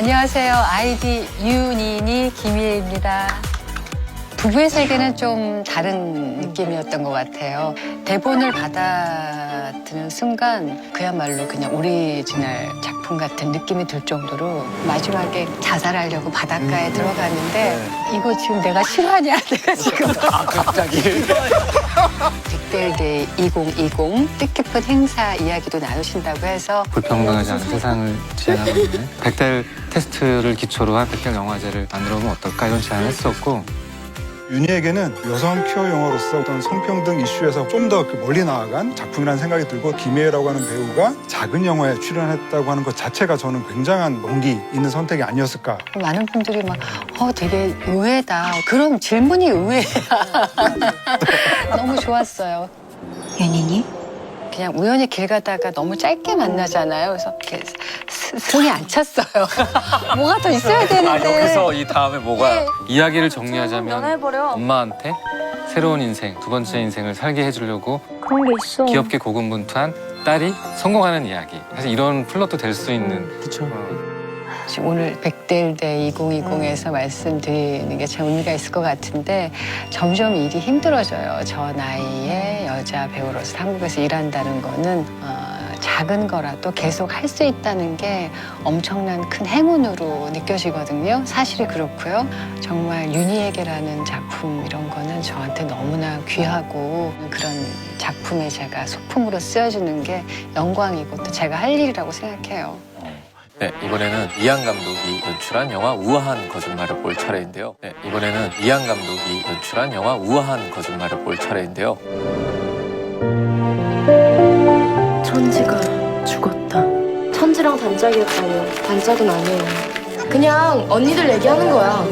안녕하세요. 아이디 유니니 김희애입니다. 부부의 세계는 좀 다른 느낌이었던 것 같아요. 대본을 받아드는 순간 그야말로 그냥 오리지널 작품 같은 느낌이 들 정도로 마지막에 자살하려고 바닷가에 들어갔는데 이거 지금 내가 실화냐? 내가 지금 갑자기. 백델데이 2020 뜻깊은 행사 이야기도 나누신다고 해서 불평등하지 않은 세상을 지향하고 있는 백달 테스트를 기초로 한 백달 영화제를 만들어 보면 어떨까 이런 제안을 했었고 윤희에게는 여성 퀴어 영화로서 어떤 성평등 이슈에서 좀 더 멀리 나아간 작품이라는 생각이 들고 김혜라고 하는 배우가 작은 영화에 출연했다고 하는 것 자체가 저는 굉장한 용기 있는 선택이 아니었을까. 많은 분들이 막 되게 의외다. 그럼 질문이 의외야. 너무 좋았어요. 윤희니? 그냥 우연히 길 가다가 너무 짧게 만나잖아요. 그래서 이렇게 승이 안 찼어요. 뭐가 더 있어야 되는데. 여기서 이 다음에 뭐가 네. 이야기를 정리하자면 연애해버려. 엄마한테 새로운 인생, 두 번째 인생을 살게 해주려고 그런 게 있어. 귀엽게 고군분투한 딸이 성공하는 이야기. 사실 이런 플롯도 될 수 있는. 그렇죠. 지금 오늘 백델대 2020에서 말씀드리는 게 참 의미가 있을 것 같은데 점점 일이 힘들어져요. 저 나이에 여자 배우로서 한국에서 일한다는 거는 작은 거라도 계속 할 수 있다는 게 엄청난 큰 행운으로 느껴지거든요. 사실이 그렇고요. 정말 윤희에게라는 작품 이런 거는 저한테 너무나 귀하고 그런 작품에 제가 소품으로 쓰여지는 게 영광이고 또 제가 할 일이라고 생각해요. 네, 이번에는 이한 감독이 연출한 영화 우아한 거짓말을 볼 차례인데요. 네, 이번에는 이한 감독이 연출한 영화 우아한 거짓말을 볼 차례인데요. 천지가 죽었다. 천지랑 단짝이었다며. 단짝은 아니에요. 그냥 언니들 얘기하는 거야.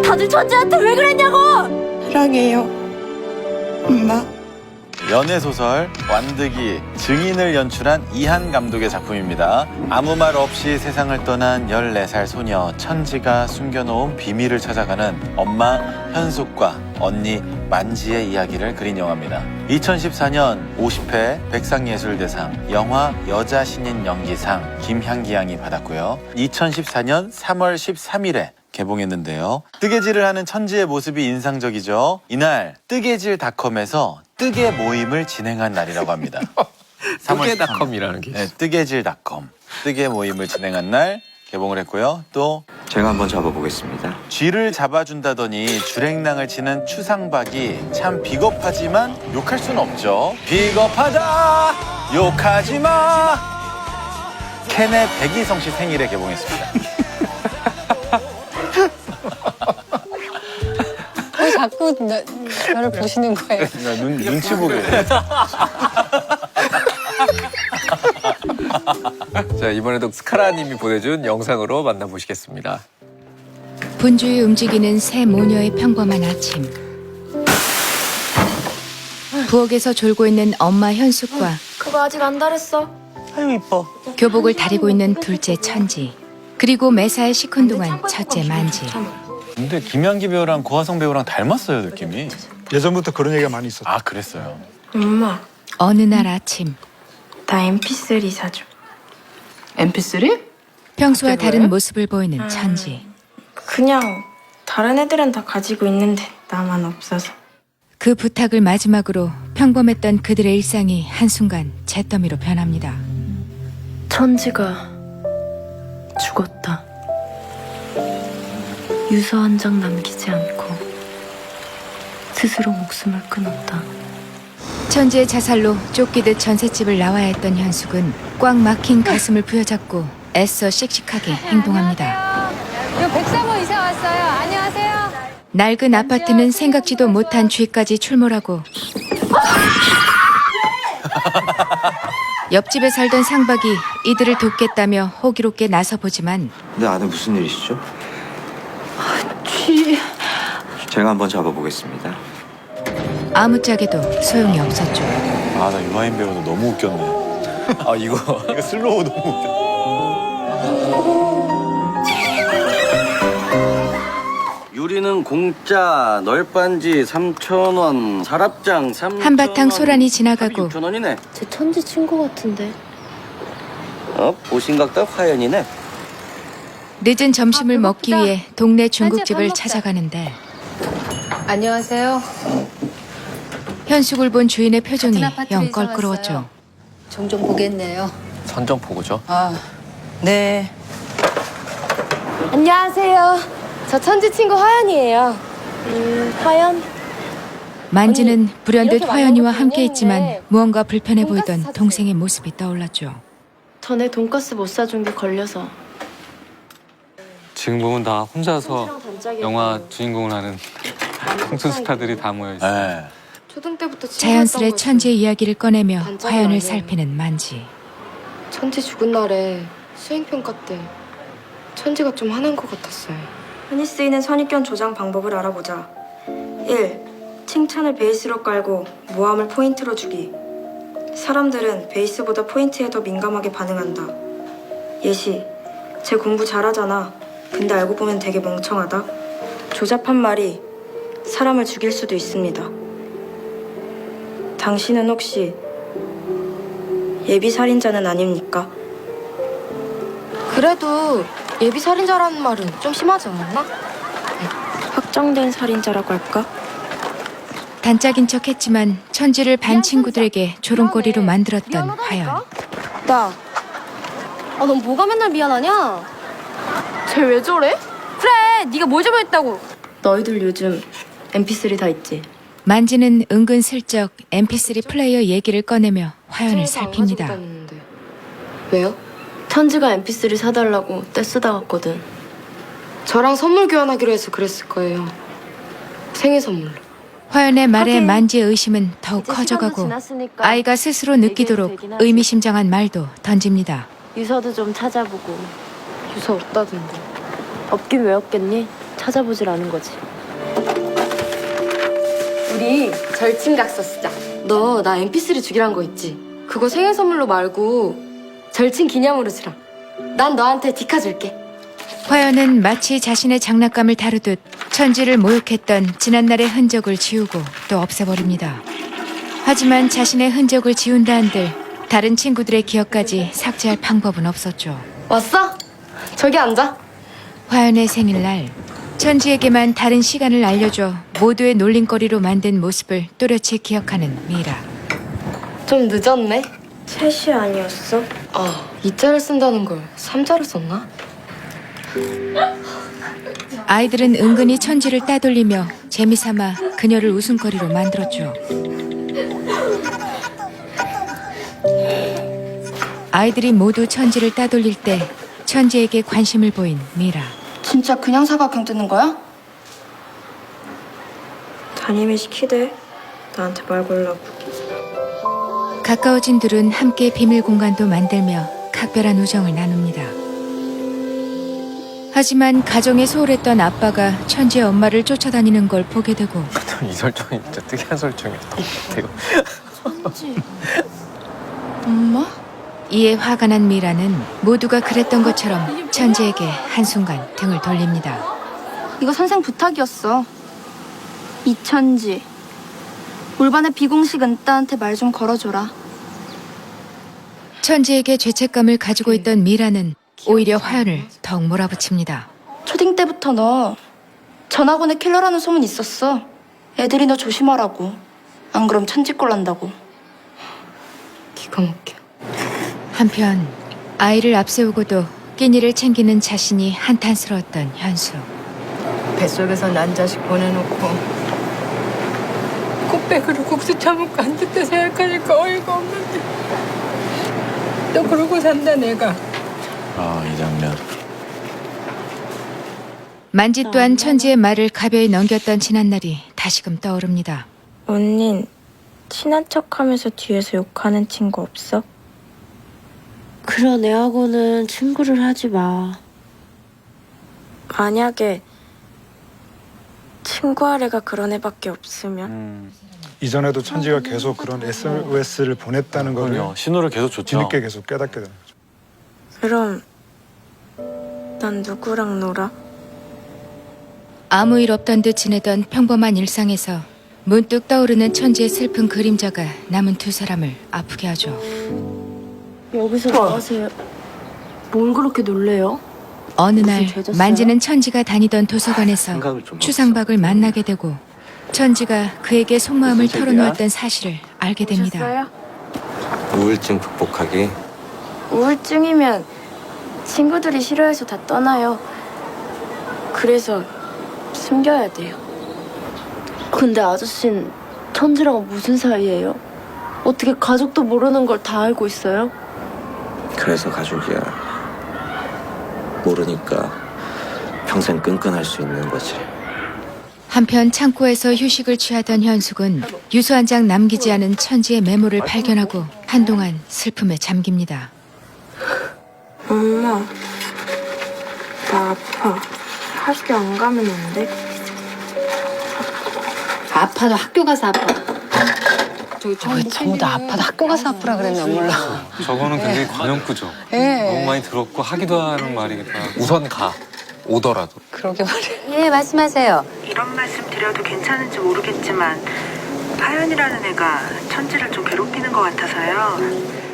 다들 천지한테 왜 그랬냐고! 사랑해요, 엄마. 연애소설 완득이 증인을 연출한 이한 감독의 작품입니다. 아무 말 없이 세상을 떠난 14살 소녀 천지가 숨겨놓은 비밀을 찾아가는 엄마 현숙과 언니 만지의 이야기를 그린 영화입니다. 2014년 50회 백상예술대상 영화 여자 신인 연기상 김향기 양이 받았고요. 2014년 3월 13일에 개봉했는데요. 뜨개질을 하는 천지의 모습이 인상적이죠. 이날 뜨개질닷컴에서 뜨개 모임을 진행한 날이라고 합니다. 뜨개닷컴이라는 게 네, 있어요. 뜨개질닷컴 뜨개 모임을 진행한 날 개봉을 했고요. 또 제가 한번 잡아보겠습니다. 쥐를 잡아준다더니 주랭랑을 치는 추상박이 참 비겁하지만 욕할 순 없죠. 비겁하다 욕하지 마. 캔의 백이성 씨 생일에 개봉했습니다. 왜 자꾸 저를 보시는 거예요? 눈치 보게. 자, 이번에도 스카라님이 보내준 영상으로 만나보시겠습니다. 분주히 움직이는 새 모녀의 평범한 아침. 부엌에서 졸고 있는 엄마 현숙과 그거 아직 안 달했어. 아유, 이뻐. 교복을 다리고 있는 둘째 천지. 그리고 매사에 시큰둥한 첫째 만지. 근데 김향기 배우랑 고화성 배우랑 닮았어요, 느낌이. 예전부터 그런 얘기가 많이 있었죠. 아, 그랬어요. 엄마, 어느 날 아침 나 MP3 사줘. MP3? 평소와 그게 다른 뭐예요? 모습을 보이는 천지. 그냥 다른 애들은 다 가지고 있는데 나만 없어서. 그 부탁을 마지막으로 평범했던 그들의 일상이 한순간 잿더미로 변합니다. 천지가 죽었다. 유서 한 장 남기지 않고 스스로 목숨을 끊었다. 천지의 자살로 쫓기듯 전셋집을 나와야 했던 현숙은 꽉 막힌 가슴을 부여잡고 애써 씩씩하게 행동합니다. 저 백사모 이사 왔어요. 안녕하세요. 낡은 아파트는 생각지도 못한 쥐까지 출몰하고 옆집에 살던 상박이 이들을 돕겠다며 호기롭게 나서보지만 근데 안에 무슨 일이시죠? 쥐. 제가 한번 잡아보겠습니다. 아무짝에도 소용이 없었죠. 아, 나 유아인 배우도 너무 웃겼네. 아, 이거 슬로우 너무 웃겼네. 유리는 공짜, 널빤지 3,000원, 서랍장 3,000원. 한바탕 소란이 지나가고 6,000원이네. 제 천지 친구 같은데. 보신각도 화연이네. 늦은 점심을 아, 먹기 배고프다. 위해 동네 중국집을 현지야, 밥 먹자. 찾아가는데 안녕하세요. 현숙을 본 주인의 표정이 같은 아파트로 영 이사 껄끄러웠죠. 왔어요. 종종 보겠네요. 선정포구죠. 아, 네. 안녕하세요. 저 천지 친구 화연이에요. 화연? 만지는 불현듯 이렇게 화연이와 만나고 함께 있지만 다녔는데 무언가 불편해 돈가스 보이던 사주세요. 동생의 모습이 떠올랐죠. 전에 돈가스 못 사준 게 걸려서. 지금 보면 다 혼자서 천지랑 단짝이었고 영화 주인공을 하는 청춘 스타들이 다 모여 있어요. 네. 초등 때부터 자연스레 천지의 이야기를 꺼내며 단짝이 화연을 아니에요. 살피는 만지. 천지 죽은 날에 수행평가 때 천지가 좀 화난 것 같았어요. 흔히 쓰이는 선입견 조장 방법을 알아보자. 1. 칭찬을 베이스로 깔고 모함을 포인트로 주기. 사람들은 베이스보다 포인트에 더 민감하게 반응한다. 예시. 쟤 공부 잘하잖아. 근데 알고 보면 되게 멍청하다. 조잡한 말이 사람을 죽일 수도 있습니다. 당신은 혹시 예비살인자는 아닙니까? 그래도 예비 살인자라는 말은 좀 심하지 않았나? 확정된 살인자라고 할까? 단짝인 척했지만 천지를 반 친구들에게 조롱거리로 만들었던 화연. 나. 아, 넌 뭐가 맨날 미안하냐? 쟤 왜 저래? 그래, 네가 뭘 잘못했다고. 너희들 요즘 MP3 다 있지? 만지는 은근슬쩍 MP3 플레이어 얘기를 꺼내며 화연을 생일도 안 살핍니다. 가지고 다녔는데. 왜요? 천지가 MP3 사달라고 떼쓰다 갔거든. 저랑 선물 교환하기로 해서 그랬을 거예요. 생일 선물로. 화연의 말에 하긴 만지의 의심은 더욱 이제 커져가고 시간도 지났으니까 아이가 스스로 느끼도록 되긴 하지. 의미심장한 말도 던집니다. 유서도 좀 찾아보고. 유서 없다던데. 없긴 왜 없겠니? 찾아보질 않은 거지. 우리 절친각서 쓰자. 너 나 MP3 주기란 거 있지? 그거 생일 선물로 말고 절친 기념으로 주라. 난 너한테 디카 줄게. 화연은 마치 자신의 장난감을 다루듯 천지를 모욕했던 지난날의 흔적을 지우고 또 없애버립니다. 하지만 자신의 흔적을 지운다 한들 다른 친구들의 기억까지 삭제할 방법은 없었죠. 왔어? 저기 앉아. 화연의 생일날 천지에게만 다른 시간을 알려줘 모두의 놀림거리로 만든 모습을 또렷이 기억하는 미라. 좀 늦었네. 3시 아니었어? 아, 2자를 쓴다는 걸 3자를 썼나? 아이들은 은근히 천지를 따돌리며 재미삼아 그녀를 웃음거리로 만들었죠. 아이들이 모두 천지를 따돌릴 때 천지에게 관심을 보인 미라. 진짜 그냥 사각형 뜨는 거야? 담임이 시키대. 나한테 말 걸라고. 가까워진 둘은 함께 비밀 공간도 만들며 각별한 우정을 나눕니다. 하지만 가정에 소홀했던 아빠가 천지의 엄마를 쫓아다니는 걸 보게 되고 이 설정이 진짜 특이한 설정이었던 것 같아요. 엄마? 이에 화가 난 미라는 모두가 그랬던 것처럼 천지에게 한순간 등을 돌립니다. 이거 선생 부탁이었어. 이천지. 올반의 비공식 은따한테 말 좀 걸어줘라. 천지에게 죄책감을 가지고 있던 미라는 오히려 화연을 더욱 몰아붙입니다. 초딩 때부터 너 전학원에 킬러라는 소문 있었어. 애들이 너 조심하라고. 안 그럼 천지꼴 난다고. 기가 막혀. 한편 아이를 앞세우고도 끼니를 챙기는 자신이 한탄스러웠던 현수. 뱃속에서 난 자식 보내놓고 꽃배기로 국수 처먹고 앉았다 생각하니까 어이가 없는데 또 그러고 산다 내가. 아, 이 장면. 만지 또한 천지의 말을 가벼이 넘겼던 지난날이 다시금 떠오릅니다. 언닌 친한 척하면서 뒤에서 욕하는 친구 없어? 그런 애하고는 친구를 하지 마. 만약에 친구 아래가 그런 애밖에 없으면 이전에도 천지가 계속 그런 SOS를 보냈다는 거를 그럼요. 신호를 계속 줬죠. 뒤늦게 계속 깨닫게 되는 거죠. 그럼 난 누구랑 놀아? 아무 일 없던 듯 지내던 평범한 일상에서 문득 떠오르는 천지의 슬픈 그림자가 남은 두 사람을 아프게 하죠. 여기서 나가세요. 뭘 그렇게 놀래요? 어느 날 무슨 죄졌어요? 만지는 천지가 다니던 도서관에서 생각을 좀 추상박을 만나게 되고 천지가 그에게 속마음을 무슨 책이야? 털어놓았던 사실을 알게 됩니다. 오셨어요? 우울증 극복하기. 우울증이면 친구들이 싫어해서 다 떠나요. 그래서 숨겨야 돼요. 근데 아저씨는 천지랑 무슨 사이예요? 어떻게 가족도 모르는 걸 다 알고 있어요? 그래서 가족이야. 모르니까 평생 끈끈할 수 있는 거지. 한편 창고에서 휴식을 취하던 현숙은 유서 한 장 남기지 않은 천지의 메모를 발견하고 한동안 슬픔에 잠깁니다. 엄마, 나 아파. 학교 안 가면 안 돼? 아파도 학교 가서 아파. 전부 다 아파도 학교 가서 아프라 그랬나 몰라. 저거는 굉장히 관용구죠. 예. 너무 많이 들었고 하기도 하는 말이겠다. 우선 가. 오더라도. 그러게 말이야. 예, 말씀하세요. 이런 말씀 드려도 괜찮은지 모르겠지만 화연이라는 애가 천지를 좀 괴롭히는 것 같아서요.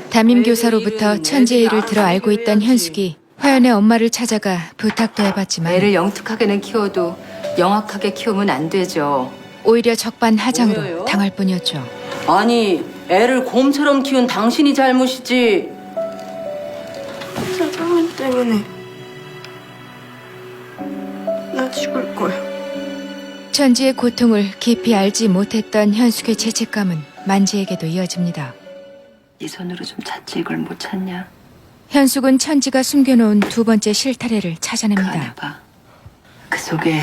담임 교사로부터 천지의 일을 들어 알고 있던 현숙이 화연의 엄마를 찾아가 부탁도 해봤지만 애를 영특하게는 키워도 영악하게 키우면 안 되죠. 오히려 적반하장으로 뭐예요? 당할 뿐이었죠. 아니, 애를 곰처럼 키운 당신이 잘못이지. 사장님 때문에 나 죽을 거야. 천지의 고통을 깊이 알지 못했던 현숙의 죄책감은 만지에게도 이어집니다. 네 손으로 좀 찾지 이걸 못 찾냐? 현숙은 천지가 숨겨놓은 두 번째 실타래를 그 찾아냅니다. 안에 봐. 그 속에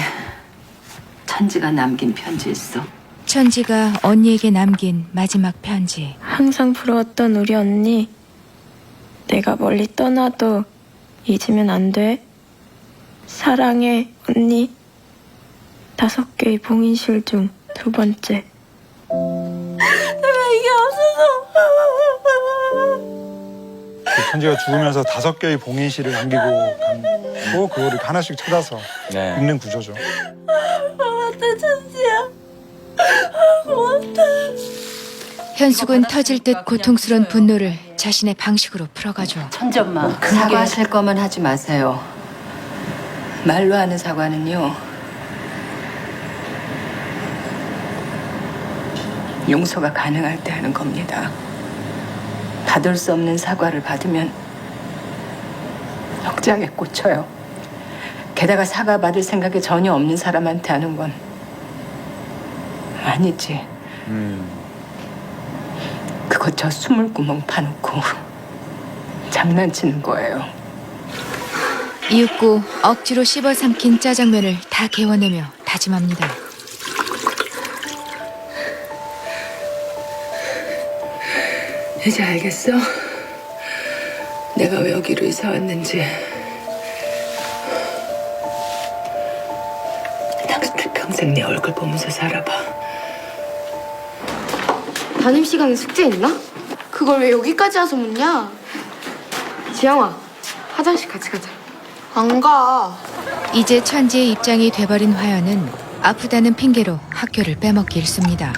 천지가 남긴 편지 있어. 천지가 언니에게 남긴 마지막 편지. 항상 부러웠던 우리 언니. 내가 멀리 떠나도 잊으면 안 돼. 사랑해, 언니. 5개의 봉인실 중 2번째. 내가 이게 없어서. 천지가 죽으면서 5개의 봉인실을 남기고 가고 그거를 하나씩 찾아서 네. 읽는 구조죠. 고맙다, 천지야. 고맙다. 현숙은 터질 듯 고통스러운 분노를 자신의 방식으로 풀어가죠. 천지 엄마, 사과하실 거면 하지 마세요. 말로 하는 사과는요, 용서가 가능할 때 하는 겁니다. 받을 수 없는 사과를 받으면 억장에 꽂혀요. 게다가 사과 받을 생각이 전혀 없는 사람한테 하는 건 아니지. 그거 저 스물구멍 파놓고 장난치는 거예요. 이윽고 억지로 씹어 삼킨 짜장면을 다 개워내며 다짐합니다. 이제 알겠어? 내가 왜 여기로 이사 왔는지. 당신들 평생 내 얼굴 보면서 살아봐. 담임 시간에 숙제 있나? 그걸 왜 여기까지 와서 묻냐? 지영아, 화장실 같이 가자. 안 가. 이제 천지의 입장이 돼버린 화연은 아프다는 핑계로 학교를 빼먹기 일쑤입니다.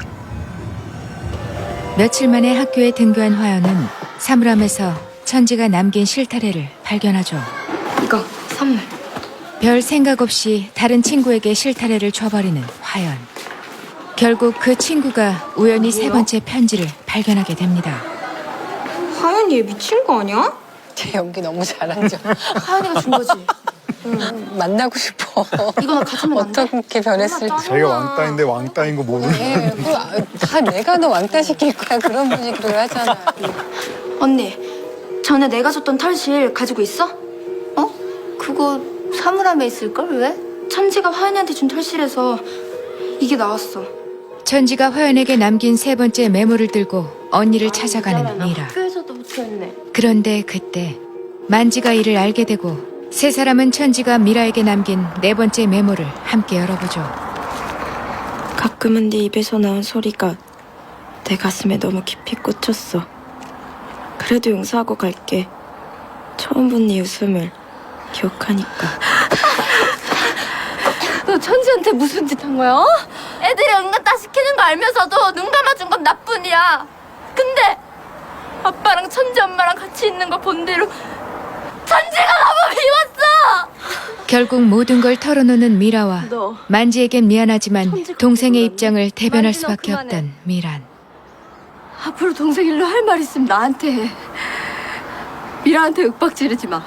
며칠 만에 학교에 등교한 화연은 사물함에서 천지가 남긴 실타래를 발견하죠. 이거 선물. 별 생각 없이 다른 친구에게 실타래를 줘버리는 화연. 결국 그 친구가 우연히 세 번째 편지를 발견하게 됩니다. 하연이 얘 미친 거 아니야? 제 연기 너무 잘하죠. 하연이가 준 거지. 만나고 싶어. 이거 가지면 안 돼? 어떻게 변했을지. 자기가 왕따인데 왕따인 거 모르는. 예, 다 내가 너 왕따 시킬 거야. 그런 분위기로 하잖아. 언니, 전에 내가 줬던 털실 가지고 있어? 어? 그거 사물함에 있을걸? 왜? 천지가 화연이한테 준 털실에서 이게 나왔어. 천지가 화연에게 남긴 세 번째 메모를 들고 언니를 찾아가는 미라. 학교에서도 붙어있네. 그런데 그때 만지가 이를 알게 되고 세 사람은 천지가 미라에게 남긴 네 번째 메모를 함께 열어보죠. 가끔은 네 입에서 나온 소리가 내 가슴에 너무 깊이 꽂혔어. 그래도 용서하고 갈게. 처음 본 네 웃음을 기억하니까. 너 천지한테 무슨 짓 한 거야? 어? 애들이 응가 다 시키는 거 알면서도 눈 감아준 건 나뿐이야. 근데 아빠랑 천지 엄마랑 같이 있는 거 본 대로 천지가 너무 미웠어! 결국 모든 걸 털어놓는 미라와 너 만지에겐 미안하지만 천지가 동생의 그거는 입장을 대변할 만지는 수밖에 그만해. 없던 미란. 앞으로 동생 일로 할 말 있으면 나한테 해. 미라한테 윽박 지르지 마.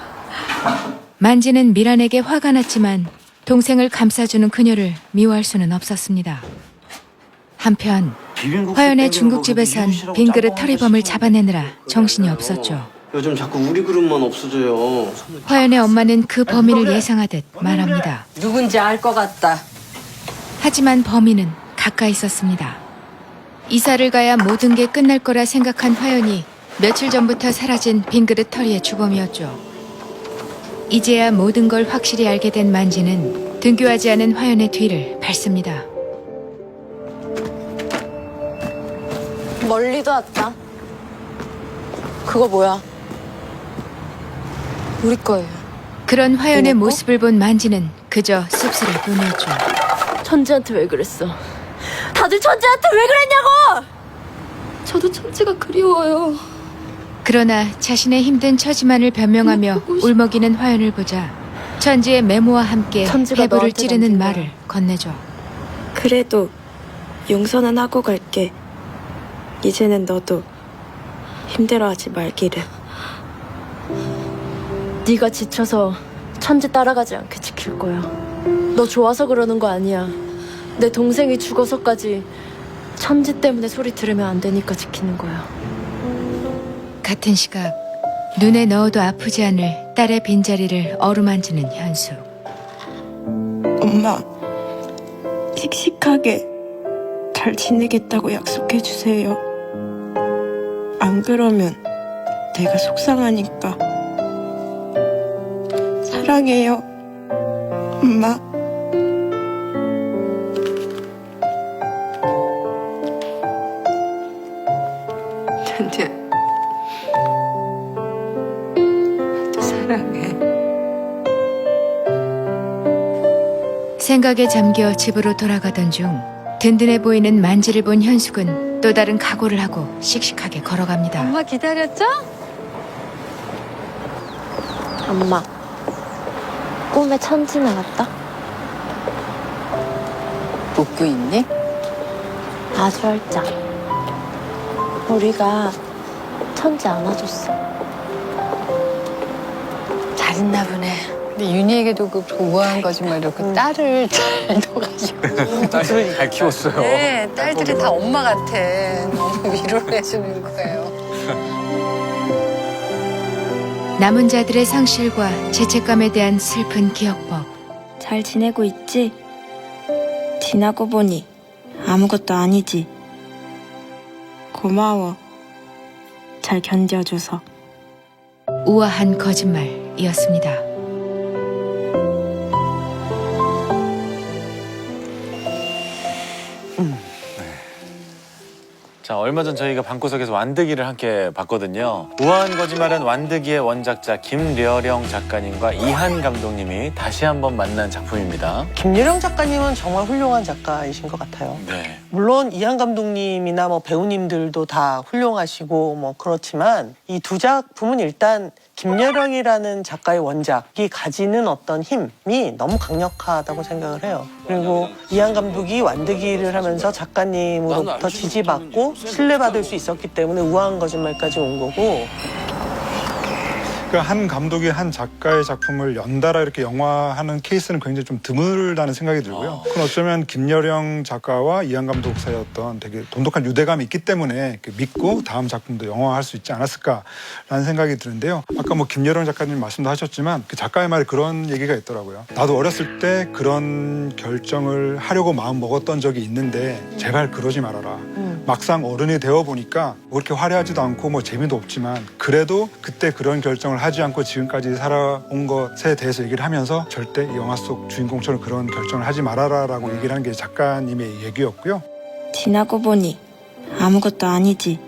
만지는 미란에게 화가 났지만 동생을 감싸주는 그녀를 미워할 수는 없었습니다. 한편 화연의 중국집에선 빈 그릇 털이범을 잡아내느라 정신이 없었죠. 요즘 자꾸 우리 그릇만 없어져요. 화연의 엄마는 그 범인을 예상하듯 말합니다. 누군지 알 것 같다. 하지만 범인은 가까이 있었습니다. 이사를 가야 모든 게 끝날 거라 생각한 화연이 며칠 전부터 사라진 빈 그릇 털이의 주범이었죠. 이제야 모든 걸 확실히 알게 된 만지는 등교하지 않은 화연의 뒤를 밟습니다. 멀리도 왔다. 그거 뭐야? 우리 거예요. 그런 화연의 이거? 모습을 본 만지는 그저 씁쓸할 뿐이었죠. 천지한테 왜 그랬어? 다들 천지한테 왜 그랬냐고! 저도 천지가 그리워요. 그러나 자신의 힘든 처지만을 변명하며 울먹이는 화연을 보자 천지의 메모와 함께 천지가 배부를 너한테 찌르는 남긴 말을 건네죠. 그래도 용서는 하고 갈게. 이제는 너도 힘들어하지 말기를. 네가 지쳐서 천지 따라가지 않게 지킬 거야. 너 좋아서 그러는 거 아니야. 내 동생이 죽어서까지 천지 때문에 소리 들으면 안 되니까 지키는 거야. 같은 시각 눈에 넣어도 아프지 않을 딸의 빈자리를 어루만지는 현수. 엄마, 씩씩하게 잘 지내겠다고 약속해 주세요. 안 그러면 내가 속상하니까. 사랑해요, 엄마. 천지야. 나도 사랑해. 생각에 잠겨 집으로 돌아가던 중 든든해 보이는 만지를 본 현숙은 또 다른 각오를 하고 씩씩하게 걸어갑니다. 엄마 기다렸죠? 엄마, 꿈에 천지 나왔다? 웃고 있니? 아주 활짝. 우리가 천지 안아줬어. 잘했나 보네. 근데 윤희에게도 그 우아한 거짓말로 그 딸을 잘 넣어가지고. 딸 잘 키웠어요. 네, 딸들이 다 엄마 같아. 너무 위로를 해주는 거예요. 남은 자들의 상실과 죄책감에 대한 슬픈 기억법. 잘 지내고 있지? 지나고 보니 아무것도 아니지. 고마워. 잘 견뎌줘서. 우아한 거짓말이었습니다. 자, 얼마 전 저희가 방구석에서 완득이를 함께 봤거든요. 우아한 거짓말은 완득이의 원작자 김려령 작가님과 이한 감독님이 다시 한번 만난 작품입니다. 김여령 작가님은 정말 훌륭한 작가이신 것 같아요. 네. 물론 이한 감독님이나 뭐 배우님들도 다 훌륭하시고 뭐 그렇지만 이 두 작품은 일단 김여령이라는 작가의 원작이 가지는 어떤 힘이 너무 강력하다고 생각을 해요. 그리고 이한 감독이 완득이를 하면서 작가님으로부터 지지받고 신뢰받을 수 있었기 때문에 우아한 거짓말까지 온 거고. 그러니까 한 감독이 한 작가의 작품을 연달아 이렇게 영화하는 케이스는 굉장히 좀 드물다는 생각이 들고요. 그건 어쩌면 김여령 작가와 이한 감독 사이에 어떤 되게 돈독한 유대감이 있기 때문에 믿고 다음 작품도 영화할 수 있지 않았을까라는 생각이 드는데요. 아까 뭐 김여령 작가님 말씀도 하셨지만 그 작가의 말에 그런 얘기가 있더라고요. 나도 어렸을 때 그런 결정을 하려고 마음 먹었던 적이 있는데 제발 그러지 말아라. 막상 어른이 되어 보니까 뭐 그렇게 화려하지도 않고 뭐 재미도 없지만 그래도 그때 그런 결정을 하지 않고 지금까지 살아온 것에 대해서 얘기를 하면서 절대 이 영화 속 주인공처럼 그런 결정을 하지 말아라라고 얘기를 한 게 작가님의 얘기였고요. 지나고 보니 아무것도 아니지.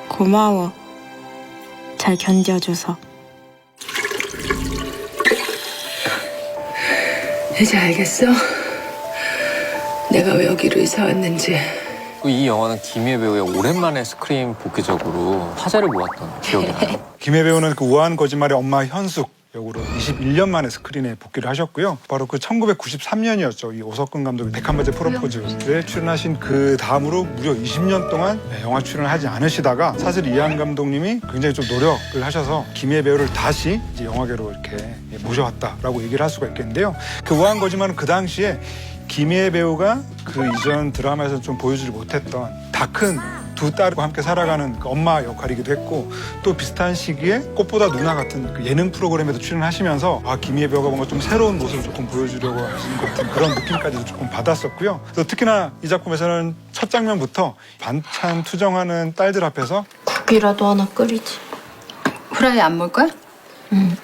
고마워. 잘 견뎌줘서. 이제 알겠어? 내가 왜 여기로 이사 왔는지. 이 영화는 김희애 배우의 오랜만에 스크린 복귀적으로 화제를 모았던 기억이 나요. 김혜 배우는 그 우아한 거짓말의 엄마 현숙 역으로 21년 만에 스크린에 복귀를 하셨고요. 바로 그 1993년이었죠. 이 오석근 감독의 101번째 프로포즈에 출연하신 그 다음으로 무려 20년 동안 영화 출연을 하지 않으시다가 사실 이한 감독님이 굉장히 좀 노력을 하셔서 김희애 배우를 다시 이제 영화계로 이렇게 모셔왔다라고 얘기를 할 수가 있겠는데요. 그 우아한 거짓말은 그 당시에 김희애 배우가 그 이전 드라마에서 좀 보여주지 못했던 다 큰 두 딸과 함께 살아가는 그 엄마 역할이기도 했고 또 비슷한 시기에 꽃보다 누나 같은 그 예능 프로그램에도 출연하시면서 아 김희애 배우가 뭔가 좀 새로운 모습을 조금 보여주려고 하시는 것 같은 그런 느낌까지도 조금 받았었고요. 또 특히나 이 작품에서는 첫 장면부터 반찬 투정하는 딸들 앞에서 국이라도 하나 끓이지. 후라이 안 먹을 거야? 응.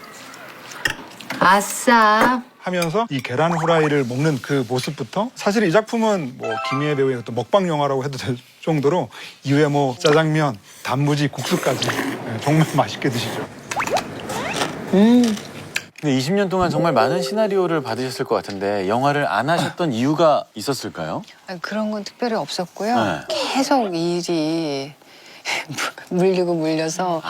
아싸. 하면서 이 계란 후라이를 먹는 그 모습부터 사실 이 작품은 뭐 김희애 배우의 어떤 먹방 영화라고 해도 될 정도로 이후에 뭐 짜장면, 단무지, 국수까지 정말 맛있게 드시죠. 근데 20년 동안 정말 많은 시나리오를 받으셨을 것 같은데 영화를 안 하셨던 이유가 있었을까요? 그런 건 특별히 없었고요. 네. 계속 일이 물리고 물려서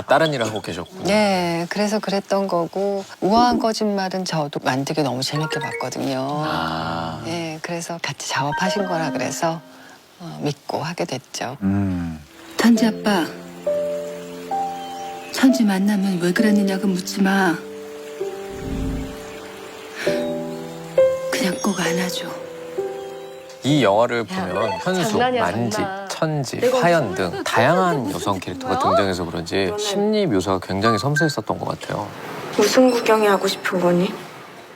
다른 일을 하고 계셨고. 네, 그래서 그랬던 거고 우아한 거짓말은 저도 만들기 너무 재밌게 봤거든요. 네, 그래서 같이 작업하신 거라 그래서 믿고 하게 됐죠. 천지 아빠. 천지 만나면 왜 그랬느냐고 묻지 마. 그냥 꼭 안아줘. 이 영화를 보면 현수, 장난이야, 만지, 장난. 천지, 화연 등 다양한 여성 캐릭터가 등장해서 그런지 심리 묘사가 굉장히 섬세했었던 것 같아요. 무슨 구경이 하고 싶은 거니?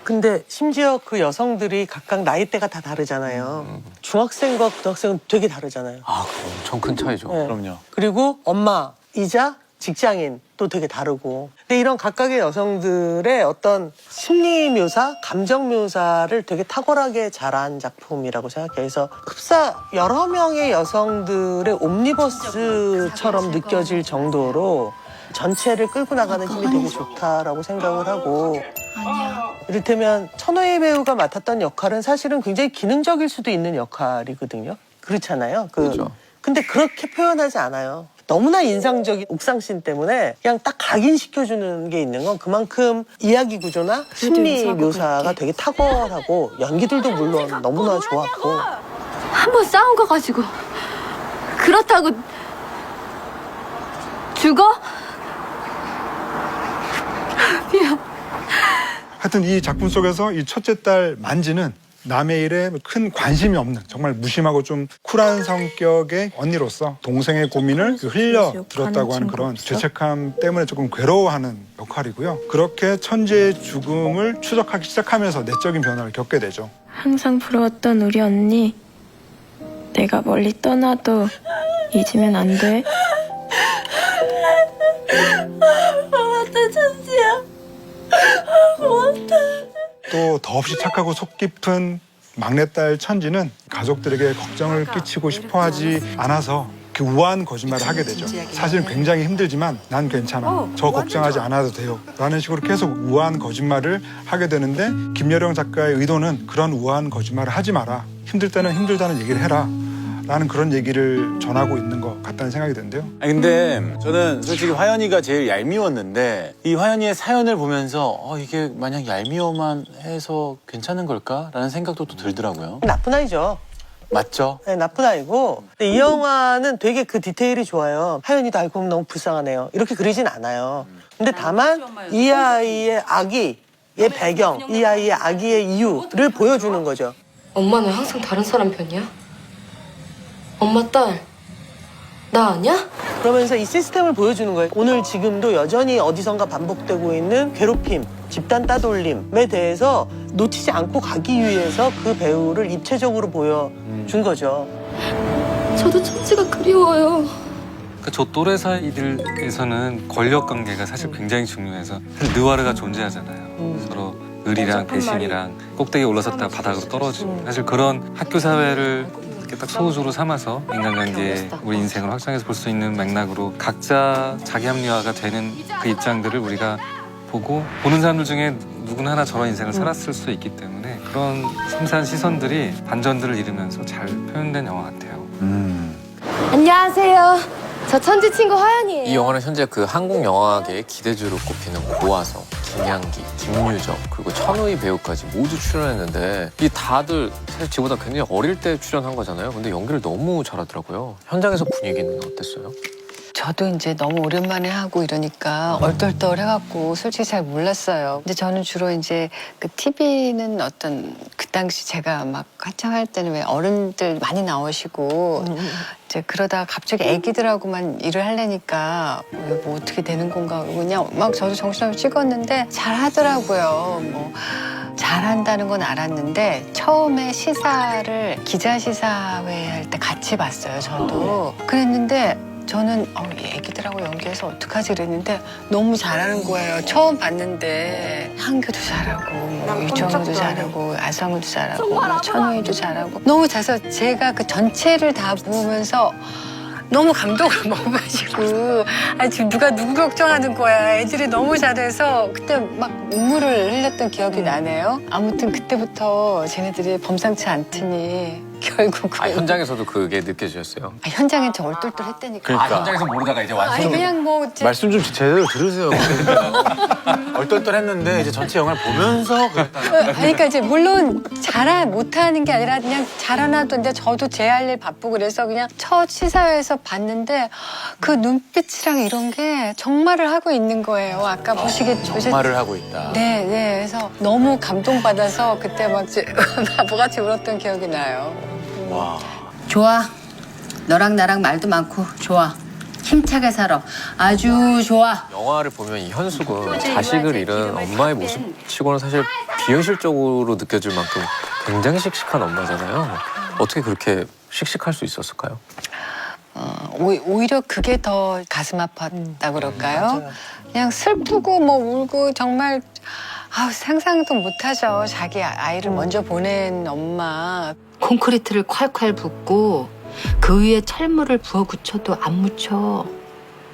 근데 심지어 그 여성들이 각각 나이대가 다 다르잖아요. 중학생과 고등학생은 되게 다르잖아요. 그럼 엄청 큰 차이죠. 네. 그럼요. 그리고 엄마이자 직장인 또 되게 다르고. 근데 이런 각각의 여성들의 어떤 심리 묘사, 감정 묘사를 되게 탁월하게 잘한 작품이라고 생각해요. 그래서 흡사 여러 명의 여성들의 옴니버스처럼 느껴질 정도로 전체를 끌고 나가는 힘이 되게 좋다라고 생각을 하고. 이를테면 천호희 배우가 맡았던 역할은 사실은 굉장히 기능적일 수도 있는 역할이거든요. 그렇잖아요. 그렇죠. 근데 그렇게 표현하지 않아요. 너무나 인상적인 옥상씬 때문에 그냥 딱 각인시켜주는 게 있는 건 그만큼 이야기 구조나 심리 묘사가 되게 탁월하고 연기들도 물론 너무나 좋았고. 한번 싸운 거 가지고 그렇다고 죽어? 미안. 하여튼 이 작품 속에서 이 첫째 딸 만지는 남의 일에 큰 관심이 없는 정말 무심하고 좀 쿨한 성격의 언니로서 동생의 고민을 흘려들었다고 하는 그런 죄책감 때문에 조금 괴로워하는 역할이고요. 그렇게 천재의 죽음을 추적하기 시작하면서 내적인 변화를 겪게 되죠. 항상 부러웠던 우리 언니. 내가 멀리 떠나도 잊으면 안 돼. 고맙다 천지야. 고맙다. 또 더없이 착하고 속 깊은 막내딸 천지는 가족들에게 걱정을 끼치고 싶어하지 않아서 그 우아한 거짓말을 하게 되죠. 사실은 굉장히 힘들지만 난 괜찮아. 저 걱정하지 않아도 돼요. 라는 식으로 계속 우아한 거짓말을 하게 되는데 김여령 작가의 의도는 그런 우아한 거짓말을 하지 마라. 힘들 때는 힘들다는 얘기를 해라. 라는 그런 얘기를 전하고 있는 것 같다는 생각이 드는데요. 근데 저는 솔직히 화연이가 제일 얄미웠는데 이 화연이의 사연을 보면서 이게 만약 얄미워만 해서 괜찮은 걸까라는 생각도 또 들더라고요. 나쁜 아이죠. 맞죠? 네, 나쁜 아이고. 근데 이 영화는 되게 그 디테일이 좋아요. 하연이도 알고 보면 너무 불쌍하네요. 이렇게 그리진 않아요. 근데 다만 이 아이의 아기의 배경, 이 아이의 아기의 이유를 보여주는 거죠. 엄마는 항상 다른 사람 편이야? 엄마 딸, 나 아니야? 그러면서 이 시스템을 보여주는 거예요. 오늘 지금도 여전히 어디선가 반복되고 있는 괴롭힘, 집단 따돌림에 대해서 놓치지 않고 가기 위해서 그 배우를 입체적으로 보여준 거죠. 저도 천지가 그리워요. 저 또래 사이들에서는 권력 관계가 사실 굉장히 중요해서 사실 느와르가 존재하잖아요. 서로 의리랑 배신이랑 꼭대기에 올라섰다가 바닥으로 떨어지고 사실 그런 학교 사회를 이렇게 딱 소수로 삼아서 인간관계 우리 인생을 확장해서 볼 수 있는 맥락으로 각자 자기 합리화가 되는 그 입장들을 우리가 보고 보는 사람들 중에 누구나 하나 저런 인생을 살았을 수 있기 때문에 그런 섬세한 시선들이 반전들을 이루면서 잘 표현된 영화 같아요. 안녕하세요. 저 천지 친구 화연이에요. 이 영화는 현재 그 한국 영화계의 기대주로 꼽히는 고화성, 김양기, 김유정 그리고 천우희 배우까지 모두 출연했는데 이 다들 사실 지보다 굉장히 어릴 때 출연한 거잖아요. 근데 연기를 너무 잘하더라고요. 현장에서 분위기는 어땠어요? 저도 이제 너무 오랜만에 하고 이러니까 얼떨떨 해갖고 솔직히 잘 몰랐어요. 근데 저는 주로 이제 그 TV는 어떤 그 당시 제가 막 한창 할 때는 왜 어른들 많이 나오시고 이제 그러다가 갑자기 애기들하고만 일을 하려니까 뭐 어떻게 되는 건가 그냥 막 저도 정신없이 찍었는데 잘 하더라고요. 뭐 잘한다는 건 알았는데 처음에 시사를 기자 시사회 할 때 같이 봤어요. 저도 그랬는데 저는 애기들하고 연기해서 어떡하지 그랬는데 너무 잘하는 거예요. 처음 봤는데 한규도 잘하고 뭐 유정우도 잘하고 아성우도 잘하고 뭐 천우희도 잘하고 너무 잘해서 제가 그 전체를 다 보면서 너무 감동을 먹어가지고 지금 누가 누구 걱정하는 거야. 애들이 너무 잘해서 그때 막 눈물을 흘렸던 기억이 나네요. 아무튼 그때부터 쟤네들이 범상치 않더니 결국은 현장에서도 그게 느껴지셨어요? 현장엔 저 얼떨떨 했다니까. 그러니까. 현장에서 모르다가 이제 완성. 아니 그냥 뭐 말씀 좀 제대로 들으세요. 얼떨떨했는데 이제 전체 영화를 보면서 그랬다. 그러니까 이제 물론 못하는 게 아니라 그냥 잘하나던데 저도 제 할 일 바쁘고 그래서 그냥 첫 시사회에서 봤는데 그 눈빛이랑 이런 게 정말을 하고 있는 거예요. 아까 보시겠죠. 정말을 하고 있다. 네. 그래서 너무 감동받아서 그때 막 바보같이 울었던 기억이 나요. 와. 좋아. 너랑 나랑 말도 많고 좋아. 힘차게 살아. 아주 좋아. 영화를 보면 이 현숙은 자식을 잃은 엄마의 모습치고는 사실 비현실적으로 느껴질 만큼 굉장히 씩씩한 엄마잖아요. 어떻게 그렇게 씩씩할 수 있었을까요? 오히려 그게 더 가슴 아팠다 그럴까요? 그냥 슬프고 뭐 울고 정말 상상도 못하죠. 자기 아이를 먼저 보낸 엄마. 콘크리트를 콸콸 붓고 그 위에 철물을 부어 굳혀도 안 묻혀.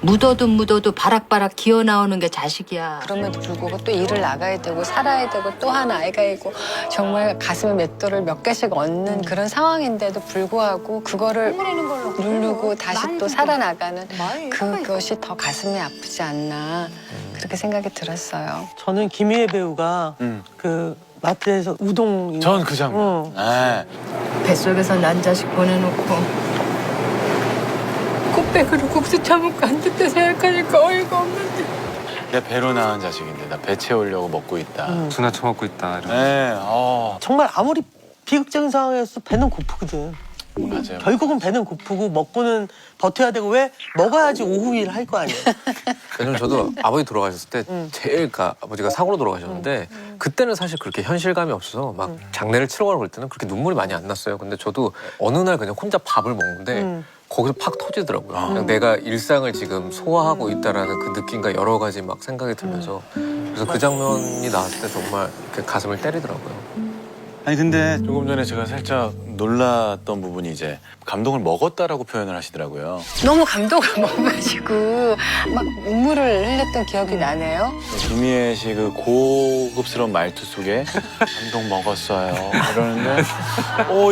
묻어도 바락바락 기어 나오는 게 자식이야. 그럼에도 불구하고 또 일을 나가야 되고 살아야 되고 또 한 아이가 있고 정말 가슴에 맷돌을 몇 개씩 얹는 그런 상황인데도 불구하고 그거를 누르고 다시 또 살아나가는 그것이 더 가슴이 아프지 않나 그렇게 생각이 들었어요. 저는 김희애 배우가 그 마트에서 우동. 전 그 장면. 네. 뱃속에서 난 자식 보내놓고 꽃배기로 국수 처먹고 앉았다 생각하니까 어이가 없는데. 내 배로 낳은 자식인데 나 배 채우려고 먹고 있다. 수나 처먹고 있다. 이런. 네. 정말 아무리 비극적인 상황에서 배는 고프거든. 맞아요. 결국은 배는 고프고 먹고는 버텨야 되고 왜 먹어야지 오후 일 할 거 아니에요. 왜냐면 저도 아버지 돌아가셨을 때 제일 아버지가 사고로 돌아가셨는데 그때는 사실 그렇게 현실감이 없어서 막 장례를 치러 가고 그럴 때는 그렇게 눈물이 많이 안 났어요. 근데 저도 어느 날 그냥 혼자 밥을 먹는데 거기서 팍 터지더라고요. 그냥 내가 일상을 지금 소화하고 있다라는 그 느낌과 여러 가지 막 생각이 들면서 그래서 그 장면이 나왔을 때 정말 이렇게 가슴을 때리더라고요. 아니 근데 조금 전에 제가 살짝 놀랐던 부분이 이제 감동을 먹었다라고 표현을 하시더라고요. 너무 감동을 먹어가지고 막 눈물을 흘렸던 기억이 나네요. 김희애 씨 그 고급스러운 말투 속에 감동 먹었어요 이러는데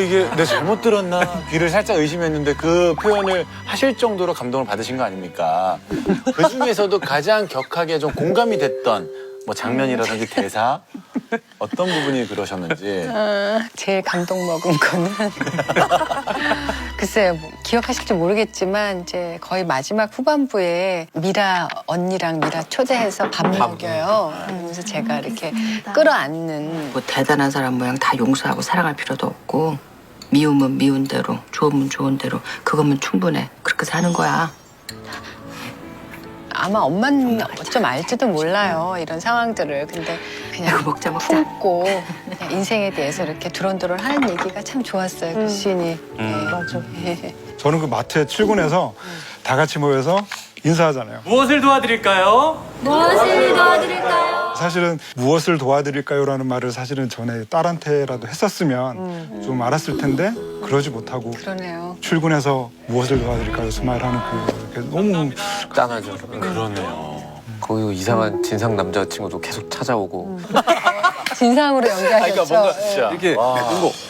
이게 내가 잘못 들었나 귀를 살짝 의심했는데 그 표현을 하실 정도로 감동을 받으신 거 아닙니까? 그 중에서도 가장 격하게 좀 공감이 됐던 뭐 장면이라든지 대사 어떤 부분이 그러셨는지. 제일 감동 먹은 거는 글쎄요, 뭐 기억하실지 모르겠지만 이제 거의 마지막 후반부에 미라 언니랑 미라 초대해서 밥 먹여요. 그러면서 제가 이렇게 끌어안는. 뭐 대단한 사람 모양 다 용서하고 사랑할 필요도 없고 미움은 미운 대로 좋으면 좋은 대로 그거면 충분해. 그렇게 사는 거야. 아마 엄마는 어쩜 알지도 몰라요, 이런 상황들을. 근데 그냥 먹자. 품고 그냥 인생에 대해서 이렇게 두런두런 하는 얘기가 참 좋았어요, 그 씬이. 맞아. 저는 그 마트에 출근해서 다 같이 모여서 인사하잖아요. 무엇을 도와드릴까요? 사실은 무엇을 도와드릴까요라는 말을 사실은 전에 딸한테라도 했었으면 좀 알았을 텐데 그러지 못하고 그러네요. 출근해서 무엇을 도와드릴까요 스마일하는 그게 너무 짠하죠. 그러네요. 거기 이상한 진상 남자친구도 계속 찾아오고 진상으로 연기하셨죠. 그러니까 뭔가 진짜 이게 뭔가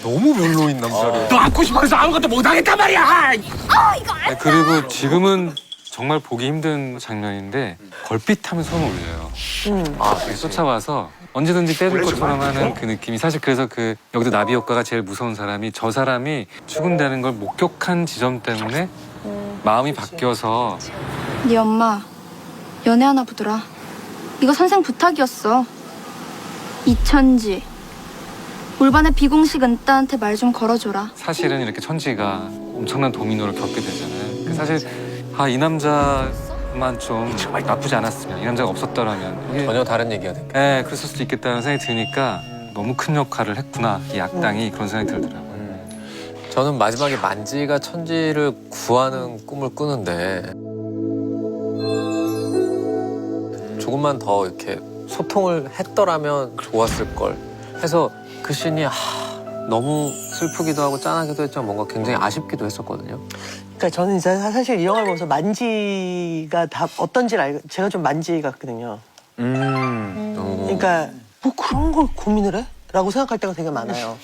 너무 별로인 남자를 너 안고 싶어서 아무것도 못하겠단 말이야! 그리고 지금은 정말 보기 힘든 장면인데 걸핏하면 손을 올려요. 아, 쫓아와서 언제든지 때릴 것처럼 하는 그 느낌이 사실 그래서 그 여기도 나비 효과가 제일 무서운 사람이 저 사람이 죽은다는 걸 목격한 지점 때문에 마음이 바뀌어서 네 엄마 연애하나 보더라. 이거 선생 부탁이었어. 이천지 올반의 비공식 은따한테 말 좀 걸어줘라. 사실은 이렇게 천지가 엄청난 도미노를 겪게 되잖아요. 그 사실 이 남자만 좀 나쁘지 않았으면 이 남자가 없었더라면 이게 전혀 다른 얘기가 됐겠 네, 그랬을 수도 있겠다는 생각이 드니까 너무 큰 역할을 했구나 이 악당이 그런 생각이 들더라고요. 저는 마지막에 만지가 천지를 구하는 꿈을 꾸는데 조금만 더 이렇게 소통을 했더라면 좋았을 걸 해서 그 씬이 너무 슬프기도 하고 짠하기도 했지만 뭔가 굉장히 아쉽기도 했었거든요. 그러니까 저는 이제 사실 이 영화를 보면서 만지가 다 어떤지를 알고 제가 좀 만지 같거든요. 그러니까 뭐 그런 걸 고민을 해? 라고 생각할 때가 되게 많아요.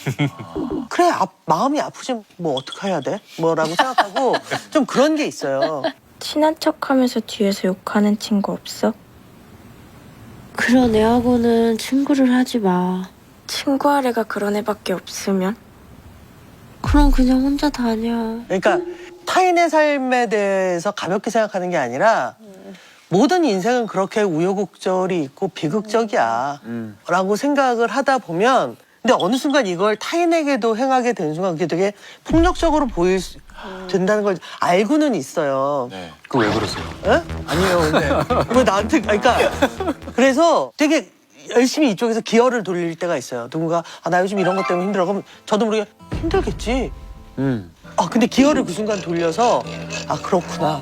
그래 마음이 아프지 뭐 어떻게 해야 돼? 뭐라고 생각하고 좀 그런 게 있어요. 친한 척하면서 뒤에서 욕하는 친구 없어? 그런 애하고는 친구를 하지 마. 친구 아래가 그런 애밖에 없으면? 그럼 그냥 혼자 다녀. 그러니까 타인의 삶에 대해서 가볍게 생각하는 게 아니라 모든 인생은 그렇게 우여곡절이 있고 비극적이야 라고 생각을 하다 보면 근데 어느 순간 이걸 타인에게도 행하게 되는 순간 그게 되게 폭력적으로 된다는 걸 알고는 있어요. 네. 그거 왜 그러세요? 에? 아니에요, 근데. 왜 나한테 그러니까 그래서 되게 열심히 이쪽에서 기어를 돌릴 때가 있어요. 누군가 나 요즘 이런 것 때문에 힘들어. 그럼 저도 모르게 힘들겠지. 근데 기어를 그 순간 돌려서 그렇구나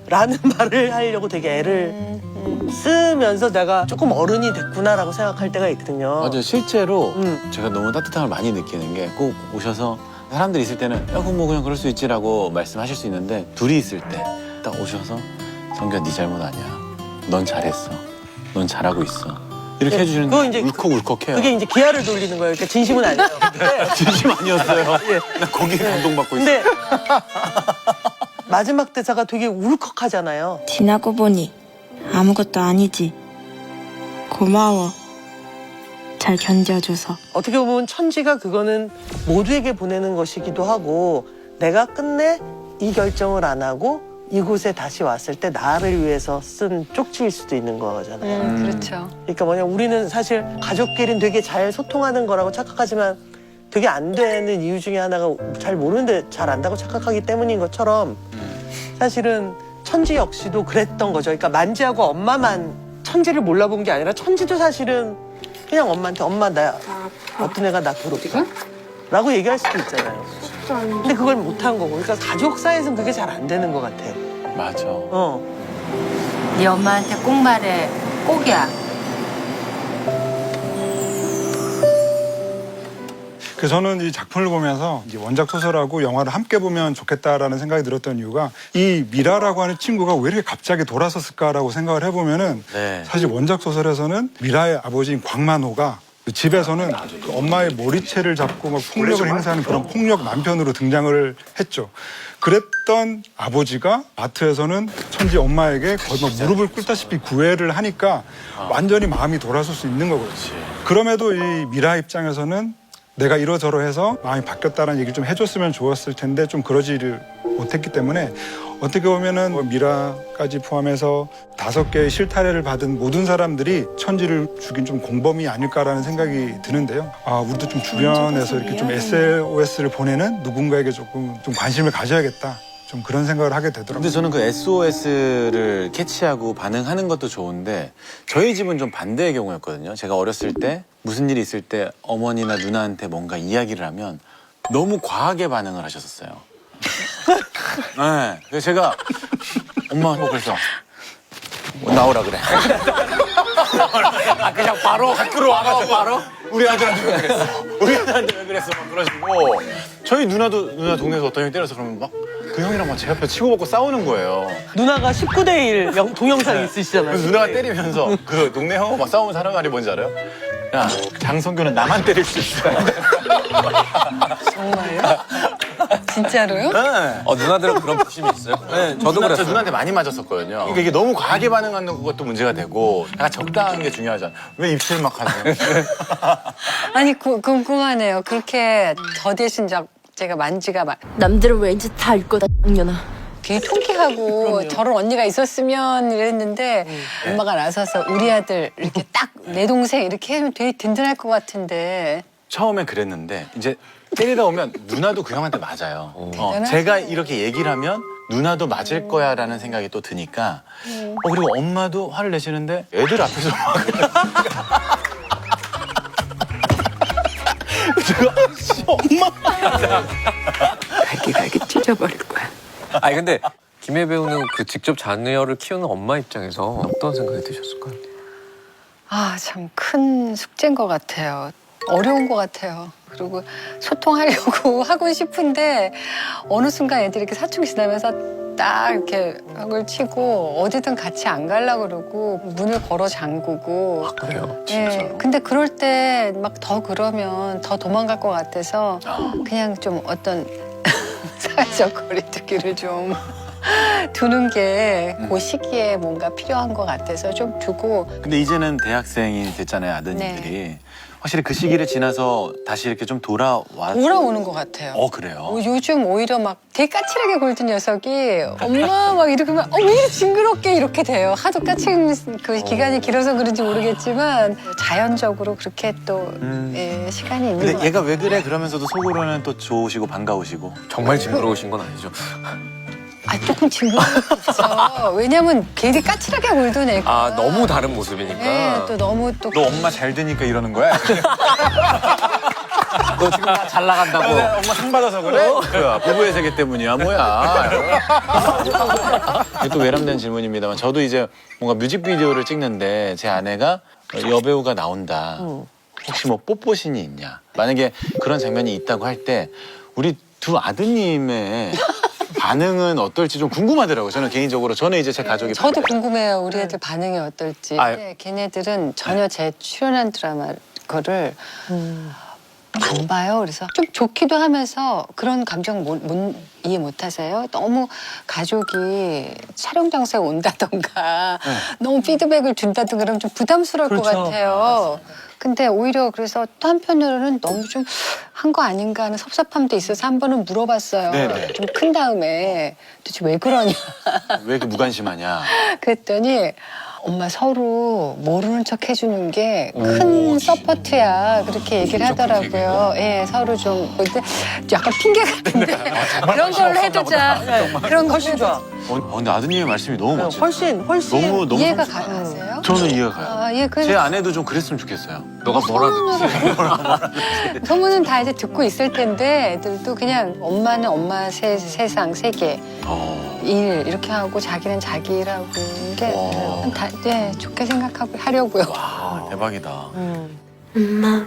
라는 말을 하려고 되게 애를 쓰면서 내가 조금 어른이 됐구나라고 생각할 때가 있거든요. 맞아요. 실제로 제가 너무 따뜻함을 많이 느끼는 게 꼭 오셔서 사람들이 있을 때는 그럼 뭐 그냥 그럴 수 있지라고 말씀하실 수 있는데 둘이 있을 때 딱 오셔서 성규야 네 잘못 아니야. 넌 잘했어. 넌 잘하고 있어. 이렇게 해주시는 그거 게 이제 울컥울컥해요. 그게 이제 기아를 돌리는 거예요. 그러니까 진심은 아니에요. 근데 진심 아니었어요. 예. 나 거기에 감동받고 있어. 근데 마지막 대사가 되게 울컥하잖아요. 지나고 보니 아무것도 아니지. 고마워. 잘 견뎌줘서. 어떻게 보면 천지가 그거는 모두에게 보내는 것이기도 하고 내가 끝내 이 결정을 안 하고 이곳에 다시 왔을 때 나를 위해서 쓴 쪽지일 수도 있는 거잖아요. 그렇죠. 그러니까 우리는 사실 가족끼리는 되게 잘 소통하는 거라고 착각하지만 되게 안 되는 이유 중에 하나가 잘 모르는데 잘 안다고 착각하기 때문인 것처럼 사실은 천지 역시도 그랬던 거죠. 그러니까 만지하고 엄마만 천지를 몰라본 게 아니라 천지도 사실은 그냥 엄마한테 엄마 나 어떤 애가 나 괴롭혀? 라고 얘기할 수도 있잖아요. 근데 그걸 못한 거고. 그러니까 가족 사이에서는 그게 잘 안 되는 것 같아. 맞아. 네 엄마한테 꼭 말해. 꼭이야. 그래서 저는 이 작품을 보면서 이제 원작 소설하고 영화를 함께 보면 좋겠다라는 생각이 들었던 이유가 이 미라라고 하는 친구가 왜 이렇게 갑자기 돌아섰을까라고 생각을 해보면은 네. 사실 원작 소설에서는 미라의 아버지인 광만호가 그 집에서는 그 엄마의 머리채를 잡고 막 폭력을 행사하는 그런 폭력 남편으로 등장을 했죠. 그랬던 아버지가 마트에서는 천지 엄마에게 거의 막 무릎을 꿇다시피 구애를 하니까 완전히 마음이 돌아설 수 있는 거거든요. 그럼에도 이 미라 입장에서는 내가 이러저러해서 마음이 바뀌었다는 얘기를 좀 해줬으면 좋았을 텐데 좀 그러지를 못했기 때문에 어떻게 보면은 미라까지 포함해서 5개의 실타래를 받은 모든 사람들이 천지를 죽인 좀 공범이 아닐까라는 생각이 드는데요. 우리도 좀 주변에서 이렇게 좀 SOS를 보내는 누군가에게 조금 좀 관심을 가져야겠다. 좀 그런 생각을 하게 되더라고요. 근데 저는 그 SOS를 캐치하고 반응하는 것도 좋은데 저희 집은 좀 반대의 경우였거든요. 제가 어렸을 때 무슨 일이 있을 때 어머니나 누나한테 뭔가 이야기를 하면 너무 과하게 반응을 하셨었어요. 네. 그래서 제가 엄마 그래서 나오라 그래. 그냥 바로 밖으로 와가지고 바로 우리 아들한테 왜 그랬어? 우리 아들한테 왜 그랬어? 막 그러시고 저희 누나 동네에서 어떤 형이 때려서 그러면 막 그 형이랑 막 제 옆에 치고받고 싸우는 거예요. 누나가 19대 1 동영상이 있으시잖아요. 그래서 누나가 때리면서 그 동네 형하고 막 싸우면서 하는 말이 뭔지 알아요? 야, 장성규는 나만 때릴 수 있어. 정말요? 진짜로요? 네. 누나들은 그런 부심이 있어요? 네, 저도 그랬어요. 저 누나한테 많이 맞았었거든요. 그러니까 이게 너무 과하게 반응하는 것도 문제가 되고 약간 적당한 게 중요하잖아. 왜 입술 막 하세요? 아니 궁금하네요. 그렇게 더디신 적 제가 만지가 남들은 왠지 다 읽고 다녀나. 괜히 통쾌하고 그럼요. 저런 언니가 있었으면 이랬는데 엄마가 나서서 우리 아들 이렇게 딱 내 동생 이렇게 하면 되게 든든할 것 같은데. 처음엔 그랬는데 이제 때리다 오면 누나도 그 형한테 맞아요. 대단하시네. 제가 이렇게 얘기를 하면 누나도 맞을 거야라는 생각이 또 드니까 그리고 엄마도 화를 내시는데 애들 앞에서 막 제가 씨, 엄마 갈기 찢어버릴 거야. 아니 근데 김혜 배우는 그 직접 자녀를 키우는 엄마 입장에서 어떤 생각이 드셨을까요? 아, 참 큰 숙제인 것 같아요. 어려운 것 같아요. 그리고 소통하려고 하고 싶은데 어느 순간 애들이 이렇게 사춘기 지나면서 딱 이렇게 벽을 치고 어디든 같이 안 가려고 그러고 문을 걸어 잠그고. 그래요? 예. 근데 그럴 때 막 더 그러면 더 도망갈 것 같아서 그냥 좀 어떤 사회적 거리두기를 좀 두는 게 그 시기에 뭔가 필요한 것 같아서 좀 두고. 근데 이제는 대학생이 됐잖아요, 아드님들이. 확실히 그 시기를 지나서 다시 이렇게 좀 돌아오는 것 같아요. 그래요? 요즘 오히려 막 되게 까칠하게 굴던 녀석이 엄마 막 이렇게 막 왜 이렇게 징그럽게 이렇게 돼요. 하도 까칠 그 기간이 길어서 그런지 모르겠지만 자연적으로 그렇게 또 예, 시간이 있는 것 근데 같아요. 얘가 왜 그래? 그러면서도 속으로는 또 좋으시고 반가우시고. 정말 징그러우신 건 아니죠? 아, 조금 징그럽죠. 왜냐면 괜히 까칠하게 굴던 애가. 아 너무 다른 모습이니까. 예, 또 너무 또. 너 엄마 잘 되니까 이러는 거야? 너 지금 잘 나간다고. 엄마 상 받아서 그래? 뭐야, 부부의 세계 때문이야, 뭐야. 이게 또 외람된 질문입니다만 저도 이제 뭔가 뮤직비디오를 찍는데 제 아내가 여배우가 나온다. 혹시 뭐 뽀뽀신이 있냐? 만약에 그런 장면이 있다고 할 때 우리 두 아드님의 반응은 어떨지 좀 궁금하더라고요. 저는 개인적으로. 저는 이제 제 가족이. 저도 궁금해요. 우리 애들 반응이 어떨지. 아, 근데 걔네들은 전혀 제 출연한 드라마 거를 안 봐요. 그래서 좀 좋기도 하면서 그런 감정 이해 못 하세요? 너무 가족이 촬영 장소에 온다던가 너무 피드백을 준다던가 그러면 좀 부담스러울 것 그렇죠. 같아요. 근데 오히려 그래서 또 한편으로는 너무 좀 한 거 아닌가 하는 섭섭함도 있어서 한 번은 물어봤어요. 네네. 좀 큰 다음에 도대체 왜 그러냐. 왜 이렇게 무관심하냐? 그랬더니 엄마 서로 모르는 척 해주는 게 큰 서포트야. 그렇게 얘기를 하더라고요. 예, 서로 좀. 근데 약간 핑계 같은데. 그런 걸로 해두자. 그런 거 훨씬 좋아. 근데 아드님의 말씀이 너무 멋지다. 훨씬. 너무 이해가 성숙하다. 가세요? 저는 이해가 가요. 아, 예, 제 아내도 좀 그랬으면 좋겠어요. 너가 뭐라든지. 소문은 다 이제 듣고 있을 텐데 애들도 그냥 엄마는 엄마 세상 세계 일 이렇게 하고 자기는 자기 일하고 이게 다 네, 좋게 생각하고 하려고요. 와, 대박이다. 엄마,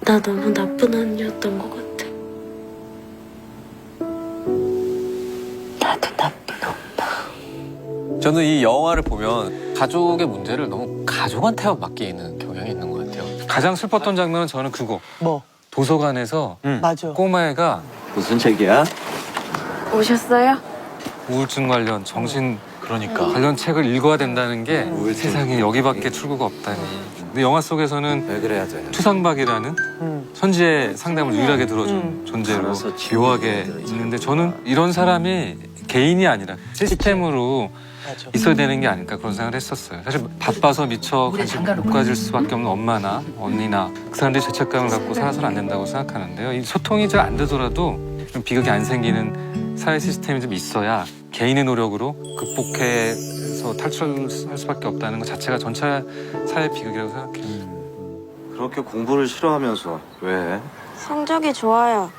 나 너무 나쁜 언니였던 것 같아. 나도 나쁜 엄마. 저는 이 영화를 보면 가족의 문제를 너무 가족한테만 맡기는 경향이 있는 것 같아요. 가장 슬펐던 장면은 저는 그거. 뭐, 도서관에서 맞아. 꼬마애가 무슨 책이야? 오셨어요? 우울증 관련 정신 그러니까. 관련 책을 읽어야 된다는 게 세상에 여기밖에 출구가 없다니. 근데 영화 속에서는 왜 그래야 돼? 추상박이라는 현지의 상담을 유일하게 들어준 존재로 알아서 묘하게 있는데 저는 이런 사람이 개인이 아니라 시스템으로 맞아. 있어야 되는 게 아닐까 그런 생각을 했었어요. 사실 바빠서 미처 관심 못 가질 수밖에 없는 엄마나 언니나 그 사람들이 죄책감을 갖고 살아서는 안 된다고 생각하는데요. 이 소통이 잘 안 되더라도 좀 비극이 안 생기는 사회 시스템이 좀 있어야 개인의 노력으로 극복해서 탈출할 수밖에 없다는 것 자체가 전체 사회 비극이라고 생각해요. 그렇게 공부를 싫어하면서 왜? 성적이 좋아요.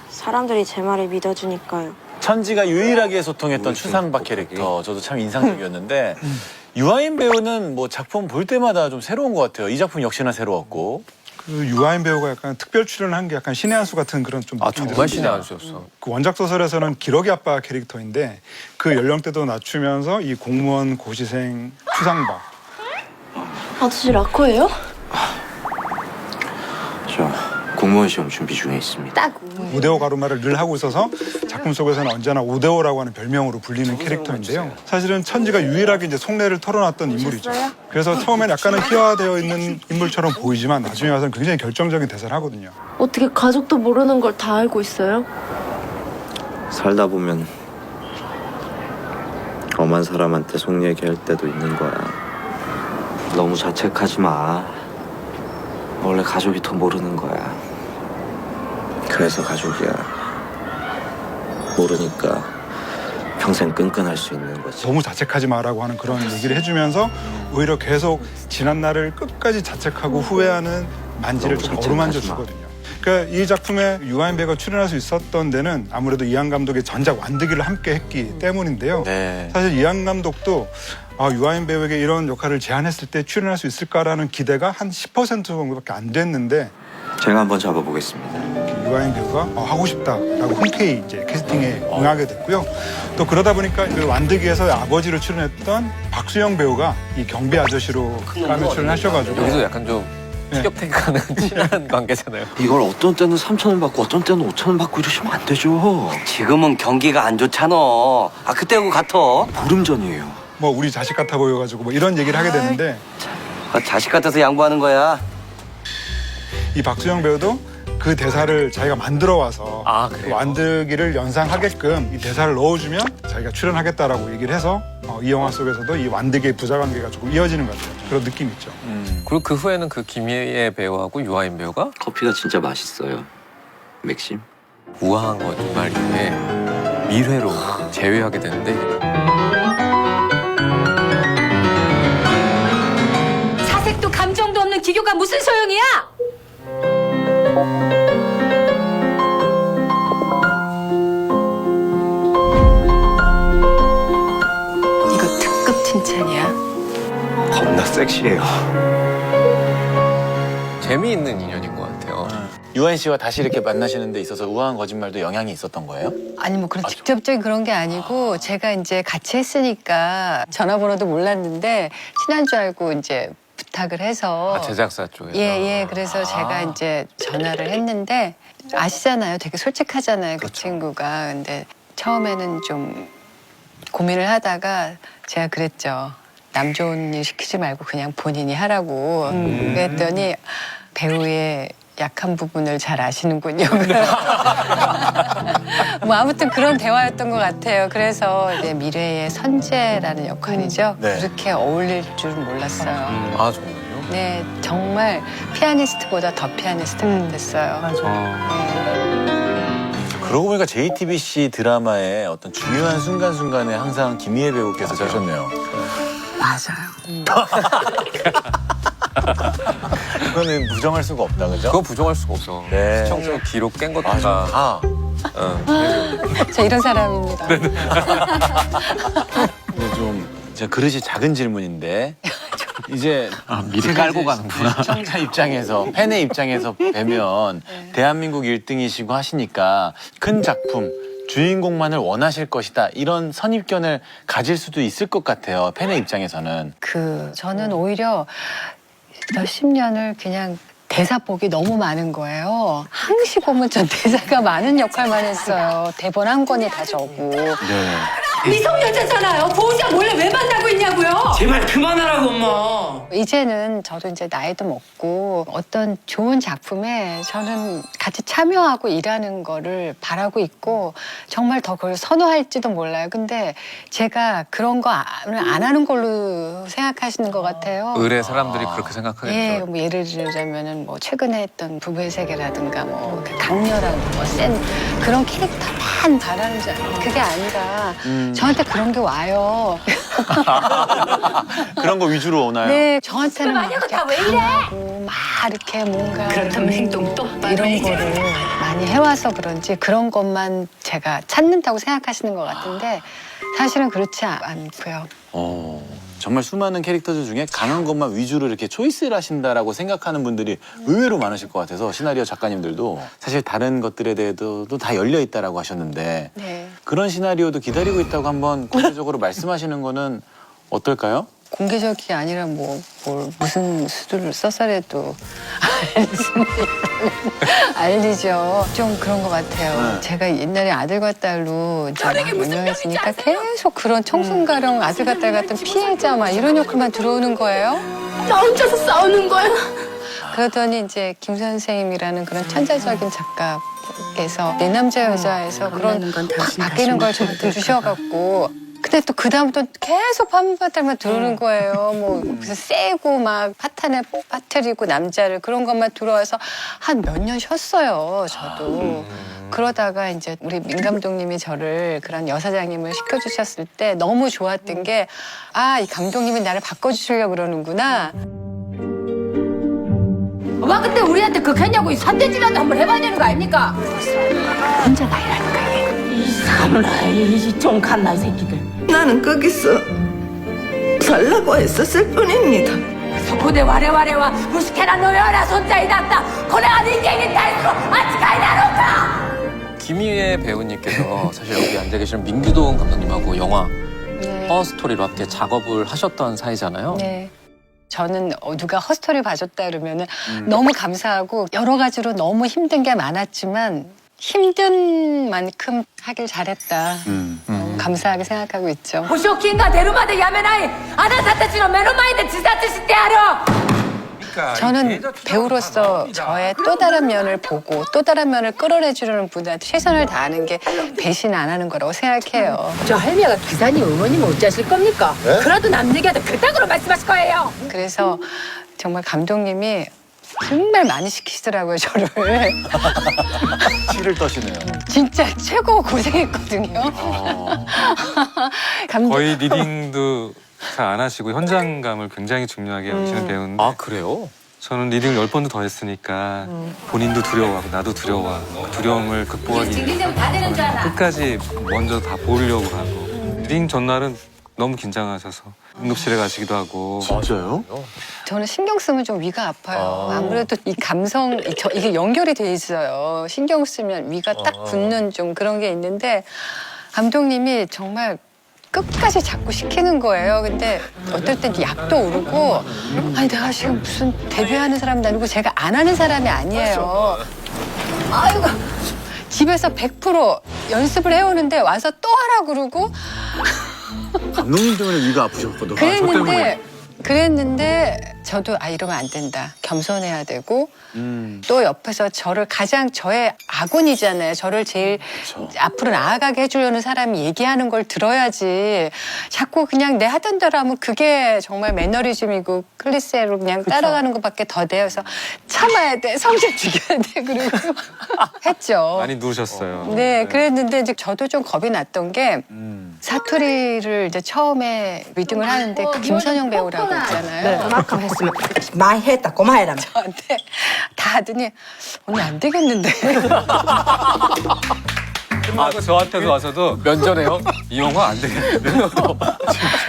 사람들이 제 말을 믿어주니까요. 천지가 유일하게 소통했던 추상박 캐릭터 저도 참 인상적이었는데 유아인 배우는 뭐 작품 볼 때마다 좀 새로운 것 같아요. 이 작품 역시나 새로웠고. 그 유아인 배우가 약간 특별 출연한 게 약간 신의 한 수 같은 그런 좀 아 느낌이 정말 들었어요. 신의 한 수였어. 그 원작 소설에서는 기러기 아빠 캐릭터인데 그 연령대도 낮추면서 이 공무원 고시생 추상박. 아저씨 라코예요? 저 공무원 시험 준비 중에 있습니다. 딱 5대5 가로말을 늘 하고 있어서 작품 속에서는 언제나 5대5라고 하는 별명으로 불리는 캐릭터인데요. 사실은 천지가 유일하게 이제 속내를 털어놨던 인물이죠. 그래서 처음엔 약간은 희화되어 있는 인물처럼 보이지만 나중에 와서는 굉장히 결정적인 대사를 하거든요. 어떻게 가족도 모르는 걸 다 알고 있어요? 살다 보면 엄한 사람한테 속 얘기할 때도 있는 거야. 너무 자책하지 마. 원래 가족이 더 모르는 거야. 그래서 가족이야. 모르니까 평생 끈끈할 수 있는 거지. 너무 자책하지 마라고 하는 그런 얘기를 해주면서 오히려 계속 지난 날을 끝까지 자책하고 후회하는 만지를 좀 어루만져 주거든요. 그러니까 이 작품에 유아인 배우가 출연할 수 있었던 데는 아무래도 이한 감독의 전작 완득이를 함께 했기 때문인데요. 네. 사실 이한 감독도 유아인 배우에게 이런 역할을 제안했을 때 출연할 수 있을까라는 기대가 한 10% 정도밖에 안 됐는데 제가 한번 잡아보겠습니다. 유아인 배우가 하고 싶다라고 흔쾌히 이제 캐스팅에 응하게 됐고요. 또 그러다 보니까 그 완득이에서 아버지로 출연했던 박수영 배우가 이 경비 아저씨로 까메오 출연하셔가지고 여기서 약간 좀 티격태격하는 친한 관계잖아요. 이걸 어떤 때는 3,000원 받고 어떤 때는 5,000원 받고 이러시면 안 되죠. 지금은 경기가 안 좋잖아. 그때하고 같아. 보름 전이에요. 뭐 우리 자식 같아 보여가지고 뭐 이런 얘기를 하게 되는데 자식 같아서 양보하는 거야. 이 박수영 배우도 그 대사를 자기가 만들어 와서 그래요? 그 완득이를 연상하게끔 이 대사를 넣어주면 자기가 출연하겠다라고 얘기를 해서 이 영화 속에서도 이 완득의 부자관계가 조금 이어지는 것 같아요. 그런 느낌이 있죠. 그리고 그 후에는 그 김희애 배우하고 유아인 배우가 커피가 진짜 맛있어요. 맥심. 우아한 거짓말 이후에 밀회로 재회하게 되는데 사색도 감정도 없는 기교가 무슨 소용이야? 이거 특급 칭찬이야. 겁나 섹시해요. 재미있는 인연인 것 같아요. 유아인 씨와 다시 이렇게 만나시는 데 있어서 우아한 거짓말도 영향이 있었던 거예요? 아니 뭐 그런 직접적인 그런 게 아니고 제가 이제 같이 했으니까 전화번호도 몰랐는데 친한 줄 알고 이제 부탁을 해서 제작사 쪽에서. 예. 그래서 제가 이제 전화를 했는데 아시잖아요. 되게 솔직하잖아요. 그 친구가. 근데 처음에는 좀 고민을 하다가 제가 그랬죠. 남 좋은 일 시키지 말고 그냥 본인이 하라고. 그랬더니 배우의 약한 부분을 잘 아시는군요. 뭐 아무튼 그런 대화였던 것 같아요. 그래서 이제 미래의 선재라는 역할이죠. 네. 그렇게 어울릴 줄 몰랐어요. 정말요? 네, 정말 피아니스트보다 더 피아니스트 같았어요. 그러고 보니까 JTBC 드라마의 어떤 중요한 순간순간에 항상 김희애 배우께서 계셨네요. 맞아요. 그거는 부정할 수가 없다, 그죠? 그거 부정할 수가 없어. 네. 시청자 기록 깬 것도 맞아. 다. 저 이런 사람입니다. 근데 좀 제가 그릇이 작은 질문인데 이제 미리 깔고 가는구나. 시청자 입장에서 팬의 입장에서 뵈면 대한민국 1등이시고 하시니까 큰 작품 주인공만을 원하실 것이다 이런 선입견을 가질 수도 있을 것 같아요. 팬의 입장에서는. 저는 오히려 몇십 년을 그냥 대사 복이 너무 많은 거예요. 항시 보면 전 대사가 많은 역할만 했어요. 대본 한 권에 다 적고. 네. 미성년자잖아요. 보호자 몰래 왜 만나고 있냐고요? 제발 그만하라고 엄마. 이제는 저도 이제 나이도 먹고 어떤 좋은 작품에 저는 같이 참여하고 일하는 거를 바라고 있고 정말 더 그걸 선호할지도 몰라요. 근데 제가 그런 거 안 하는 걸로 생각하시는 것 같아요. 의뢰 사람들이 그렇게 생각하겠죠. 예, 뭐 예를 들자면은 뭐 최근에 했던 부부의 세계라든가 뭐 강렬한 뭐 센 그런 캐릭터만 바라는 줄 알아요. 그게 아니라 저한테 그런 게 와요. 그런 거 위주로 오나요? 네, 저한테는 막 아니야, 이렇게 다 왜 이래? 강하고 막 이렇게 뭔가 그렇다면 행동 똑바로 이런 해. 거를 많이 해와서 그런지 그런 것만 제가 찾는다고 생각하시는 것 같은데 사실은 그렇지 않고요. 정말 수많은 캐릭터들 중에 강한 것만 위주로 이렇게 초이스를 하신다라고 생각하는 분들이 의외로 많으실 것 같아서 시나리오 작가님들도 사실 다른 것들에 대해서도 다 열려 있다라고 하셨는데 네. 그런 시나리오도 기다리고 있다고 한번 구체적으로 말씀하시는 거는 어떨까요? 공개적이 아니라 뭘 무슨 수를 써서라도 알리죠. 좀 그런 것 같아요. 제가 옛날에 아들과 딸로 이제 막 유명해지니까 계속 그런 청순가령 아들과 딸 같은 피해자 막 이런 역할만 들어오는 거예요. 나 혼자서 싸우는 거야. 그러더니 이제 김 선생님이라는 그런 천재적인 작가께서 내 남자 여자에서 그런 확 바뀌는 걸 저한테 주셔갖고 근데 또 그다음부터 계속 판바닥만 들어오는 거예요. 뭐 그래서 세고 막 파탄에 빠뜨리고 남자를 그런 것만 들어와서 한 몇 년 쉬었어요. 저도. 그러다가 이제 우리 민 감독님이 저를 그런 여사장님을 시켜주셨을 때 너무 좋았던 게 아, 이 감독님이 나를 바꿔주시려고 그러는구나. 엄마 그때 우리한테 극했냐고 선대질이라도 한번 해봐야 되는 거 아닙니까? 혼자 나이라니까 얘. 이 사람아, 이좀 갓나 이 새끼들. 나는 거기서 살라고 했었을 뿐입니다. 소포대 와레와레와 무식해라 노여라 손자이 났다 고래가 닌게이 다이스로 아치카이 나로까. 김희애 배우님께서 사실 여기 앉아 계시는 민규동 감독님하고 영화 네. 허스토리로 함께 작업을 하셨던 사이잖아요. 네. 저는 누가 허스토리 봐줬다 그러면은 너무 감사하고 여러 가지로 너무 힘든 게 많았지만 힘든 만큼 하길 잘했다. 너무 감사하게 생각하고 있죠. 保証金が出るまでやめないあなたたちの目の前で自殺してやる 저는 배우로서 저의 또 다른 면을 보고 또 다른 면을 끌어내주려는 분한테 최선을 다하는 게 배신 안 하는 거라고 생각해요. 저 할미가 기사님 어머님은 어쩌실 겁니까? 그래도 남 얘기하다 그따구로 말씀하실 거예요. 그래서 정말 감독님이 정말 많이 시키시더라고요, 저를. 치를 떠시네요. 진짜 최고 고생했거든요. 감독. 거의 리딩도 잘 안 하시고 현장감을 굉장히 중요하게 여기시는 배우인데 아 그래요? 저는 리딩을 10번도 더 했으니까 본인도 두려워하고 나도 두려워하고 그 두려움을 극복하기 위해서 다 되는 줄 알아. 끝까지 먼저 다 보려고 하고 리딩 전날은 너무 긴장하셔서 응급실에 가시기도 하고 진짜요? 저는 신경 쓰면 좀 위가 아파요. 아무래도 이 감성, 이게 연결이 돼 있어요. 신경 쓰면 위가 딱 굳는 좀 그런 게 있는데 감독님이 정말 끝까지 자꾸 시키는 거예요. 근데 어떨 땐 약도 오르고 아니 내가 지금 무슨 데뷔하는 사람도 아니고 제가 안 하는 사람이 아니에요. 아이고 집에서 100% 연습을 해오는데 와서 또 하라 그러고 감독님 때문에 위가 아프셨거든. 그랬는데 저도 이러면 안 된다. 겸손해야 되고 또 옆에서 저를 가장 저의 아군이잖아요. 저를 제일 앞으로 나아가게 해주려는 사람이 얘기하는 걸 들어야지. 자꾸 그냥 내 하던 대로 하면 그게 정말 매너리즘이고 클리셰로 그냥 따라가는 것밖에 더 돼요. 그래서 참아야 돼. 성질 죽여야 돼. 그리고 했죠. 많이 누우셨어요. 네, 그랬는데 이제 저도 좀 겁이 났던 게 사투리를 이제 처음에 리딩을 하는데 그 김선영 배우라고 있잖아요. 그만큼 했으면 많이 했다 고마해라. 저한테 다 하더니 언니 안 되겠는데. 끝나고 저한테도 와서도 면전에요? 이 영화 안 되겠는데요.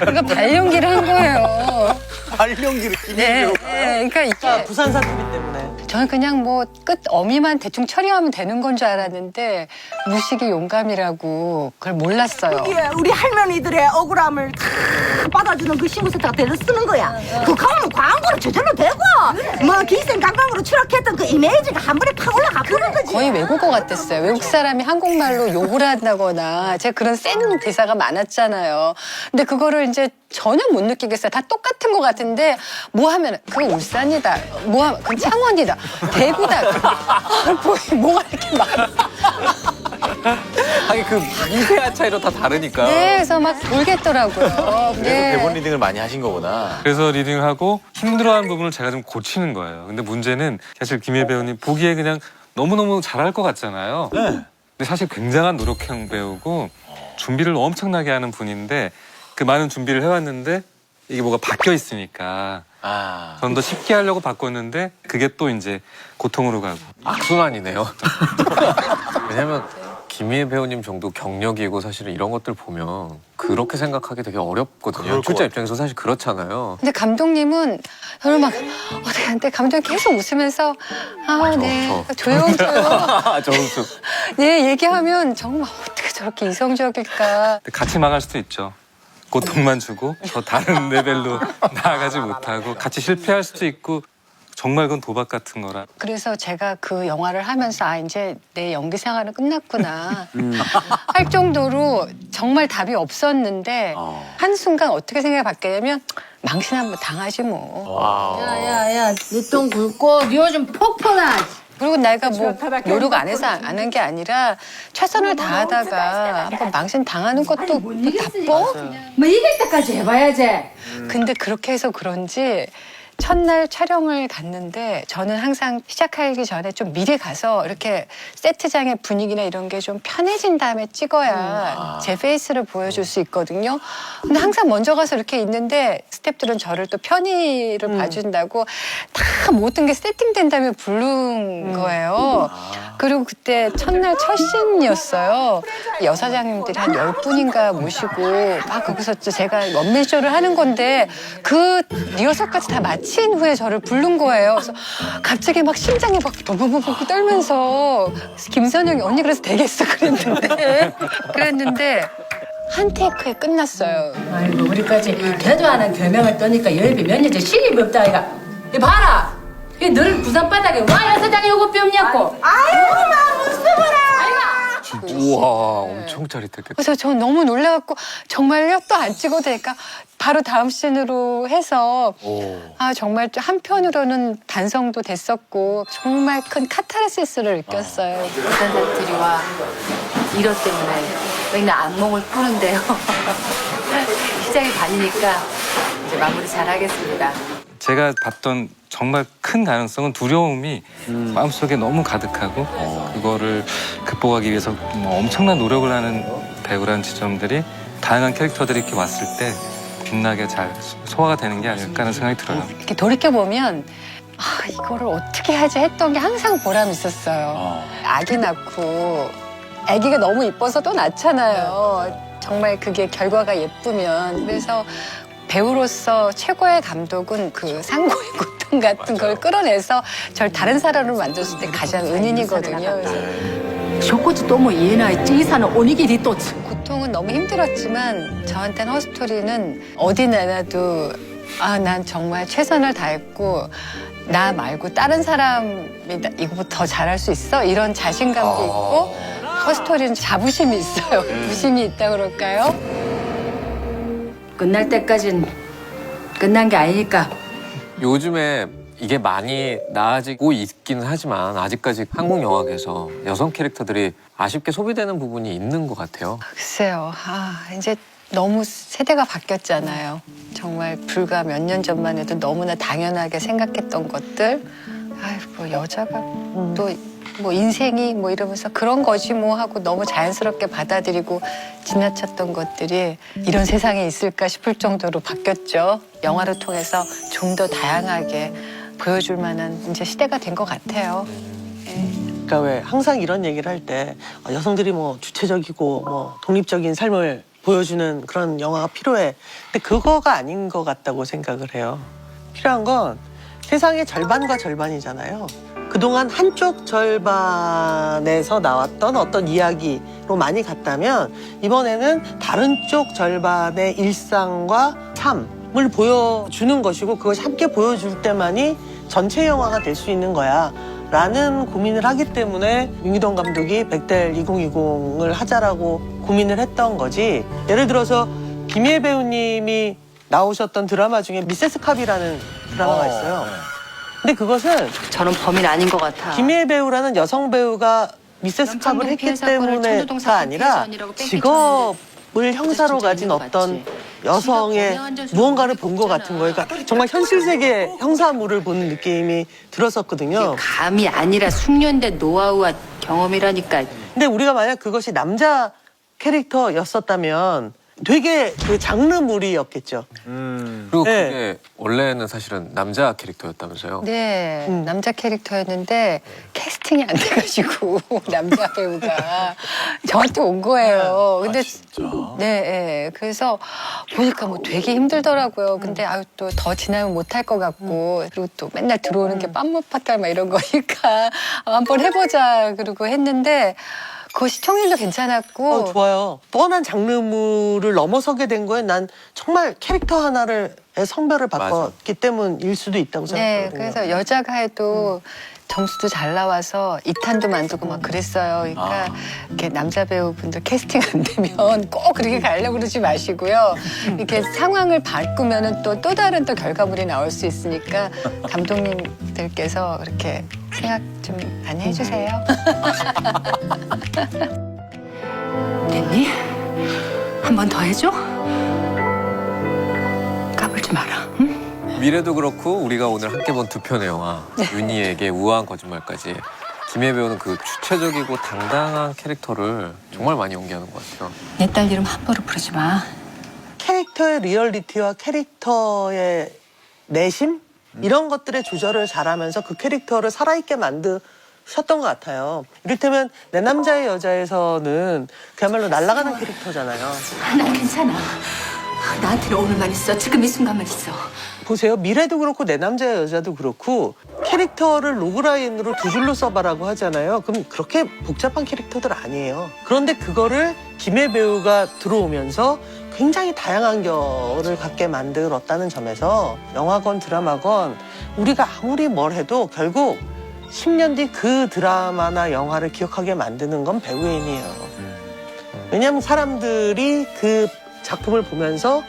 그러니까 발연기를 한 거예요. 발연기를 네, 그러니까 이게 부산 사투리 때문에. 저는 그냥 뭐 끝 어미만 대충 처리하면 되는 건 줄 알았는데 무식이 용감이라고 그걸 몰랐어요. 우리 할머니들의 억울함을 다 받아주는 그 신고센터가 대를 쓰는 거야. 그 가면 광고로 저절로 되고 뭐 기생강강으로 추락했던 그 이미지가 한 번에 팍 올라가 버린 거지. 거의 외국어 같았어요. 외국 사람이 한국말로 욕을 한다거나 제가 그런 센 대사가 많았잖아요. 근데 그거를 이제 전혀 못 느끼겠어요. 다 똑같은 것 같은데 뭐 하면 그거 울산이다. 뭐 하면 그건 창원이다. 대구다. 뭐가 이렇게 많아. 아니 그 미세한 차이로 다 다르니까. 네, 그래서 막 돌겠더라고요. 그래서 네. 대본 리딩을 많이 하신 거구나. 그래서 리딩하고 힘들어하는 부분을 제가 좀 고치는 거예요. 근데 문제는 사실 김희애 배우님 보기에 그냥 너무너무 잘할 것 같잖아요. 네. 근데 사실 굉장한 노력형 배우고 준비를 엄청나게 하는 분인데 그 많은 준비를 해왔는데 이게 뭐가 바뀌어 있으니까 좀 더 쉽게 하려고 바꿨는데 그게 또 이제 고통으로 가고. 악순환이네요. 왜냐면 김희애 배우님 정도 경력이고 사실은 이런 것들 보면 그렇게 생각하기 되게 어렵거든요. 출자 입장에서 사실 그렇잖아요. 근데 감독님은 저를 막 어떻게 하는데 감독님 계속 웃으면서 네 조용. 저 웃음. 네 얘기하면 정말 어떻게 저렇게 이성적일까. 같이 망할 수도 있죠. 고통만 주고 더 다른 레벨로 나아가지 못하고 같이 실패할 수도 있고 정말 그건 도박 같은 거라. 그래서 제가 그 영화를 하면서 아 이제 내 연기 생활은 끝났구나 할 정도로 정말 답이 없었는데 한순간 어떻게 생각이 바뀌냐면 망신 한번 당하지 뭐. 야야야, 네 똥 굵고 요즘 폭포나. 그리고 내가 뭐 노력 안 해서 안 한 게 아니라 최선을 다하다가 한번 망신 당하는 것도 뭐 나빠? 뭐 이길 때까지 해봐야지. 근데 그렇게 해서 그런지 첫날 촬영을 갔는데 저는 항상 시작하기 전에 좀 미리 가서 이렇게 세트장의 분위기나 이런 게 좀 편해진 다음에 찍어야 제 페이스를 보여줄 수 있거든요. 근데 항상 먼저 가서 이렇게 있는데 스태프들은 저를 또 편의를 봐준다고 다 모든 게 세팅된 다음에 부른 거예요. 그리고 그때 첫날 첫 씬이었어요. 여사장님들이 한 10분인가 모시고 막 거기서 제가 원맨쇼를 하는 건데 그 리허설까지 다 마친 후에 저를 부른 거예요. 그래서 갑자기 막 심장이 막 버벅버벅 떨면서 김선영이 언니 그래서 되겠어 그랬는데 한 테이크에 끝났어요. 아이고 우리까지 되도 않은 결명을 떠니까 열비 몇 년째 신입이 없다 아이가. 이 봐라. 이 늘 부산 바닥에 와 여사장이 요거 뿅냐고. 아이고 나 무서워라. 우와 엄청 짜릿했겠다. 그래서 저 너무 놀라갖고 정말요? 또 안 찍어도 되니까 바로 다음 씬으로 해서 아 정말 한편으로는 반성도 됐었고 정말 큰 카타르시스를 느꼈어요. 부산 사투리 와 이것 때문에 맨날 악몽을 꾸는데요. 시작이 반이니까 이제 마무리 잘 하겠습니다. 제가 봤던 정말 큰 가능성은 두려움이 마음속에 너무 가득하고 그거를 극복하기 위해서 뭐 엄청난 노력을 하는 배우라는 지점들이 다양한 캐릭터들이 이렇게 왔을 때 빛나게 잘 소화가 되는 게 아닐까 하는 생각이 들어요. 이렇게 돌이켜보면 아 이거를 어떻게 하지 했던 게 항상 보람 있었어요. 아기 낳고 아기가 너무 이뻐서 또 낳잖아요. 정말 그게 결과가 예쁘면. 그래서 배우로서 최고의 감독은 그 상고의 고통 같은 걸 끌어내서 절 다른 사람으로 만들었을 때 가장 은인이거든요. 그래서 쇼코치 또뭐 이해나 찌사는 오니기리 또 고통은 너무 힘들었지만 저한테는 허스토리는 어디 내놔도 아 난 정말 최선을 다했고 나 말고 다른 사람이 이거보다 더 잘할 수 있어? 이런 자신감도 있고 허스토리는 자부심이 있어요. 부심이 있다 그럴까요? 끝날 때까진 끝난 게 아니니까. 요즘에 이게 많이 나아지고 있기는 하지만 아직까지 한국 영화계에서 여성 캐릭터들이 아쉽게 소비되는 부분이 있는 것 같아요. 글쎄요. 이제 너무 세대가 바뀌었잖아요. 정말 불과 몇 년 전만 해도 너무나 당연하게 생각했던 것들. 뭐 여자가 또 뭐 인생이 뭐 이러면서 그런 거지 뭐 하고 너무 자연스럽게 받아들이고 지나쳤던 것들이 이런 세상에 있을까 싶을 정도로 바뀌었죠. 영화를 통해서 좀 더 다양하게 보여줄 만한 이제 시대가 된 것 같아요. 그러니까 왜 항상 이런 얘기를 할 때 여성들이 뭐 주체적이고 뭐 독립적인 삶을 보여주는 그런 영화가 필요해. 근데 그거가 아닌 것 같다고 생각을 해요. 필요한 건 세상의 절반과 절반이잖아요. 그동안 한쪽 절반에서 나왔던 어떤 이야기로 많이 갔다면 이번에는 다른 쪽 절반의 일상과 삶을 보여주는 것이고 그것이 함께 보여줄 때만이 전체 영화가 될 수 있는 거야 라는 고민을 하기 때문에 윤기동 감독이 백델 2020을 하자라고 고민을 했던 거지. 예를 들어서 김희애 배우님이 나오셨던 드라마 중에 미세스 캅이라는 드라마가 있어요. 근데 그것은 저는 범인 아닌 것 같아. 김희애 배우라는 여성 배우가 미세스 캅을 했기 때문에가 아니라 직업을 형사로 가진 어떤 여성의 무언가를 본 것 같은 거예요. 그러니까 정말 현실 세계 형사물을 보는 느낌이 들었었거든요. 감이 아니라 숙련된 노하우와 경험이라니까. 근데 우리가 만약 그것이 남자 캐릭터였었다면 되게 그 장르물이었겠죠. 그리고 그게 원래는 사실은 남자 캐릭터였다면서요? 네, 남자 캐릭터였는데 캐스팅이 안 돼가지고 남자 배우가 저한테 온 거예요. 근데 네, 그래서 보니까 뭐 되게 힘들더라고요. 근데 또 더 지나면 못할 것 같고 그리고 또 맨날 들어오는 게 빰모파탈 막 이런 거니까 한번 해보자 그러고 했는데 그 시청률도 괜찮았고 좋아요. 뻔한 장르물을 넘어서게 된 거에 난 정말 캐릭터 하나를 성별을 바꿨기 때문일 수도 있다고 네, 생각하거든요. 그래서 여자가 해도 점수도 잘 나와서 2탄도 만들고 막 그랬어요. 그러니까 이렇게 남자 배우분들 캐스팅 안 되면 꼭 그렇게 가려고 그러지 마시고요. 이렇게 상황을 바꾸면은 또 다른 또 결과물이 나올 수 있으니까 감독님들께서 그렇게 생각 좀 많이 해주세요. 됐니? 한 번 더 해줘? 까불지 마라. 응? 미래도 그렇고 우리가 오늘 함께 본 두 편의 영화 윤희에게 우아한 거짓말까지 김혜 배우는 그 주체적이고 당당한 캐릭터를 정말 많이 연기하는 것 같아요. 내 딸 이름 함부로 부르지 마. 캐릭터의 리얼리티와 캐릭터의 내심 이런 것들의 조절을 잘하면서 그 캐릭터를 살아있게 만드셨던 것 같아요. 이를테면 내 남자의 여자에서는 그야말로 날아가는 캐릭터잖아요. 난 괜찮아. 나한테는 오늘만 있어. 지금 이 순간만 있어. 보세요. 미래도 그렇고 내 남자의 여자도 그렇고 캐릭터를 로그라인으로 두 줄로 써봐라고 하잖아요. 그럼 그렇게 복잡한 캐릭터들 아니에요. 그런데 그거를 김혜 배우가 들어오면서 굉장히 다양한 결을 갖게 만들었다는 점에서 영화건 드라마건 우리가 아무리 뭘 해도 결국 10년 뒤 그 드라마나 영화를 기억하게 만드는 건 배우의 힘이에요. 왜냐하면 사람들이 그 작품을 보면서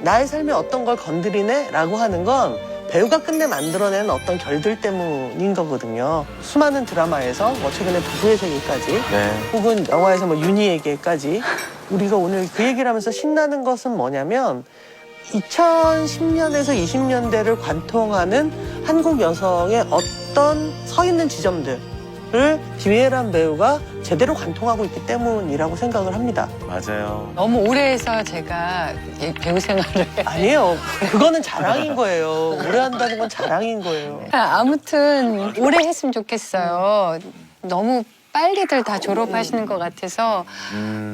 나의 삶에 어떤 걸 건드리네 라고 하는 건 배우가 끝내 만들어낸 어떤 결들 때문인 거거든요. 수많은 드라마에서 뭐 최근에 부부의 세계까지 혹은 영화에서 뭐 윤희에게까지 우리가 오늘 그 얘기를 하면서 신나는 것은 뭐냐면 2010년에서 20년대를 관통하는 한국 여성의 어떤 서 있는 지점들을 김혜란 배우가 제대로 관통하고 있기 때문이라고 생각을 합니다. 맞아요. 너무 오래 해서 제가 배우 생활을 아니에요. 그거는 자랑인 거예요. 오래 한다는 건 자랑인 거예요. 아무튼 오래 했으면 좋겠어요. 너무 빨리들 다 졸업하시는 것 같아서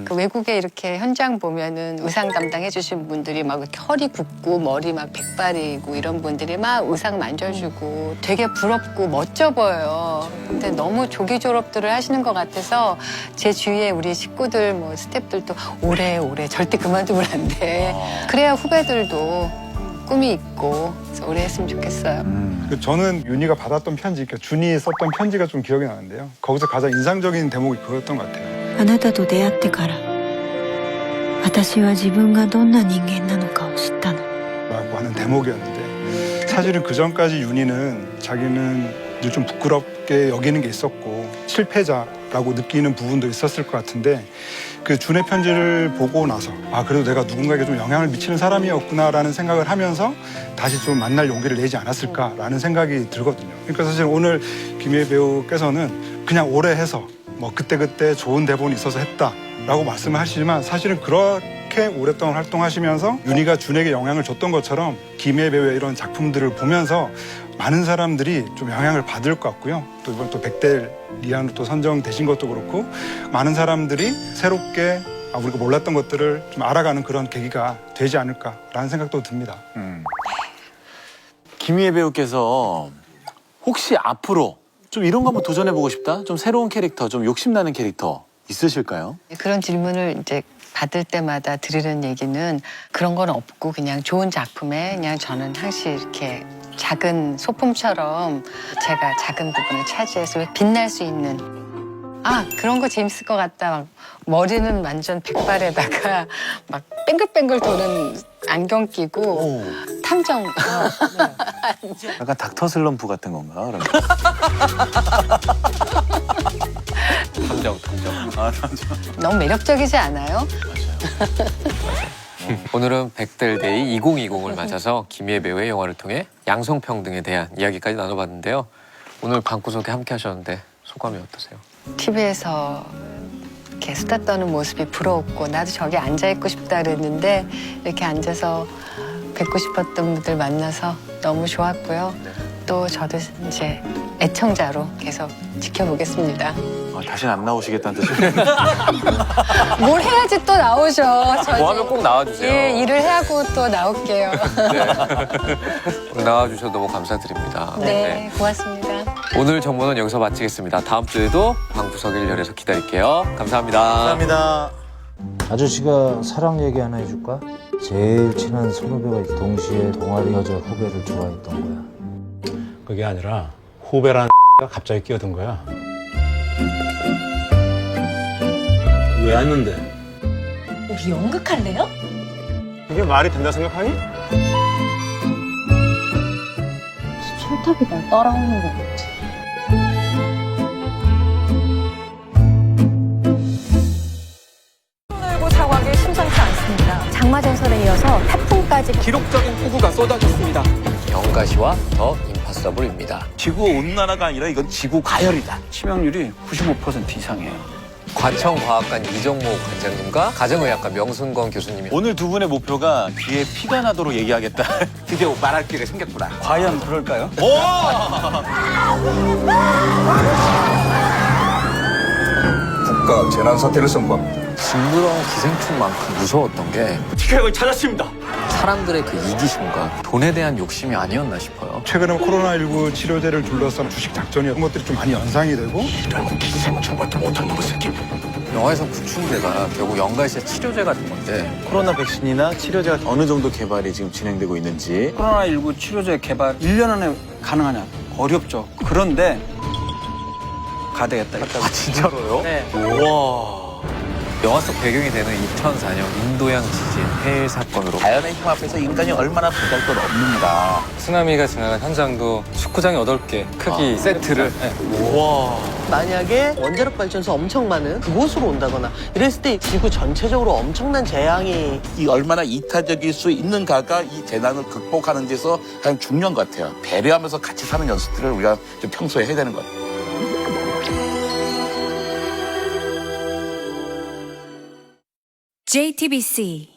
그 외국에 이렇게 현장 보면은 의상 담당해 주신 분들이 막 털이 굽고 머리 막 백발이고 이런 분들이 막 의상 만져주고 되게 부럽고 멋져 보여요. 근데 너무 조기 졸업들을 하시는 것 같아서 제 주위에 우리 식구들 뭐 스태프들도 오래 절대 그만두면 안 돼. 그래야 후배들도 꿈이 있고 그래서 오래 했으면 좋겠어요. 저는 윤희가 받았던 편지, 그러니까 준이 썼던 편지가 좀 기억이 나는데요. 거기서 가장 인상적인 대목이 그거였던 것 같아요. あなたと出会ってから私は自分がどんな人間なのかを知ったの 라고 하는 대목이었는데 사실은 그 전까지 윤희는 자기는 늘 좀 부끄럽게 여기는 게 있었고 실패자라고 느끼는 부분도 있었을 것 같은데 그 준의 편지를 보고 나서 그래도 내가 누군가에게 좀 영향을 미치는 사람이었구나라는 생각을 하면서 다시 좀 만날 용기를 내지 않았을까라는 생각이 들거든요. 그러니까 사실 오늘 김혜 배우께서는 그냥 오래 해서 뭐 그때그때 좋은 대본이 있어서 했다라고 말씀을 하시지만 사실은 그렇게 오랫동안 활동하시면서 윤희가 준에게 영향을 줬던 것처럼 김혜 배우의 이런 작품들을 보면서 많은 사람들이 좀 영향을 받을 것 같고요. 또 이번 또 백대 리안으로 또 선정되신 것도 그렇고 많은 사람들이 새롭게 우리가 몰랐던 것들을 좀 알아가는 그런 계기가 되지 않을까라는 생각도 듭니다. 김희애 배우께서 혹시 앞으로 좀 이런 거 한번 도전해보고 싶다? 좀 새로운 캐릭터, 좀 욕심나는 캐릭터 있으실까요? 그런 질문을 이제 받을 때마다 드리는 얘기는 그런 건 없고 그냥 좋은 작품에 그냥 저는 항상 이렇게 작은 소품처럼 제가 작은 부분을 차지해서 왜 빛날 수 있는 그런 거 재밌을 것 같다. 막 머리는 완전 백발에다가 막 뱅글뱅글 도는 안경 끼고 탐정 약간 닥터 슬럼프 같은 건가? 그러면? 탐정. 너무 매력적이지 않아요? 오늘은 백델데이 2020을 맞아서 김희애 배우의 영화를 통해 양성평등에 대한 이야기까지 나눠봤는데요. 오늘 방구석에 함께 하셨는데 소감이 어떠세요? TV에서 이렇게 수다 떠는 모습이 부러웠고 나도 저기 앉아있고 싶다 그랬는데 이렇게 앉아서 뵙고 싶었던 분들 만나서 너무 좋았고요. 또 저도 이제 애청자로 계속 지켜보겠습니다. 다시는 안 나오시겠다는 뜻이에요. 뭘 해야지 또 나오죠. 뭐 하면 꼭 나와주세요. 예, 일을 해하고 또 나올게요. 오늘 나와주셔서 너무 감사드립니다. 네, 고맙습니다. 오늘 정보는 여기서 마치겠습니다. 다음 주에도 방구석 1열에서 기다릴게요. 감사합니다. 감사합니다. 아저씨가 사랑 얘기 하나 해줄까? 제일 친한 선후배가 동시에 동아리 여자 후배를 좋아했던 거야. 그게 아니라 후배란 가 갑자기 끼어든 거야. 왜 왔는데? 우리 연극할래요? 이게 말이 된다 생각하니? 철탑이 날 따라오는 거 같아. 코로나19 상황이 심상치 않습니다. 장마 전설에 이어서 태풍까지 기록적인 폭우가 쏟아졌습니다. 영가시와 더 임파서블입니다. 지구 온난화가 아니라 이건 지구 가열이다. 치명률이 95% 이상이에요. 과천과학관 이정모 관장님과 가정의학과 명순건 교수님이 오늘 두 분의 목표가 귀에 피가 나도록 얘기하겠다. 드디어 말할 기회가 생겼구나. 과연 그럴까요? 국가 재난 사태를 선포합니다. 징그러운 기생충만큼 무서웠던 게 티격을 찾았습니다. 사람들의 그 이기심과 돈에 대한 욕심이 아니었나 싶어요. 최근에 코로나19 치료제를 둘러싼 주식 작전이 이런 것들이 좀 많이 연상이 되고 이런 기생충밖에 못한 놈의 새끼. 영화에서 구충제가 결국 영가시의 치료제가 된 건데 코로나 백신이나 치료제가 어느 정도 개발이 지금 진행되고 있는지. 코로나19 치료제 개발 1년 안에 가능하냐? 어렵죠. 그런데 가되겠다. 아 진짜로요? 네. 우와. 영화 속 배경이 되는 2004년 인도양 지진 해일 사건으로 자연의 힘 앞에서 인간이 얼마나 보잘것없는가. 쓰나미가 지나간 현장도 축구장이 8개 크기 세트를 우와. 만약에 원자력 발전소 엄청 많은 그곳으로 온다거나 이랬을 때 지구 전체적으로 엄청난 재앙이 이 얼마나 이타적일 수 있는가가 이 재난을 극복하는 데서 가장 중요한 것 같아요. 배려하면서 같이 사는 연습들을 우리가 좀 평소에 해야 되는 것 같아요. JTBC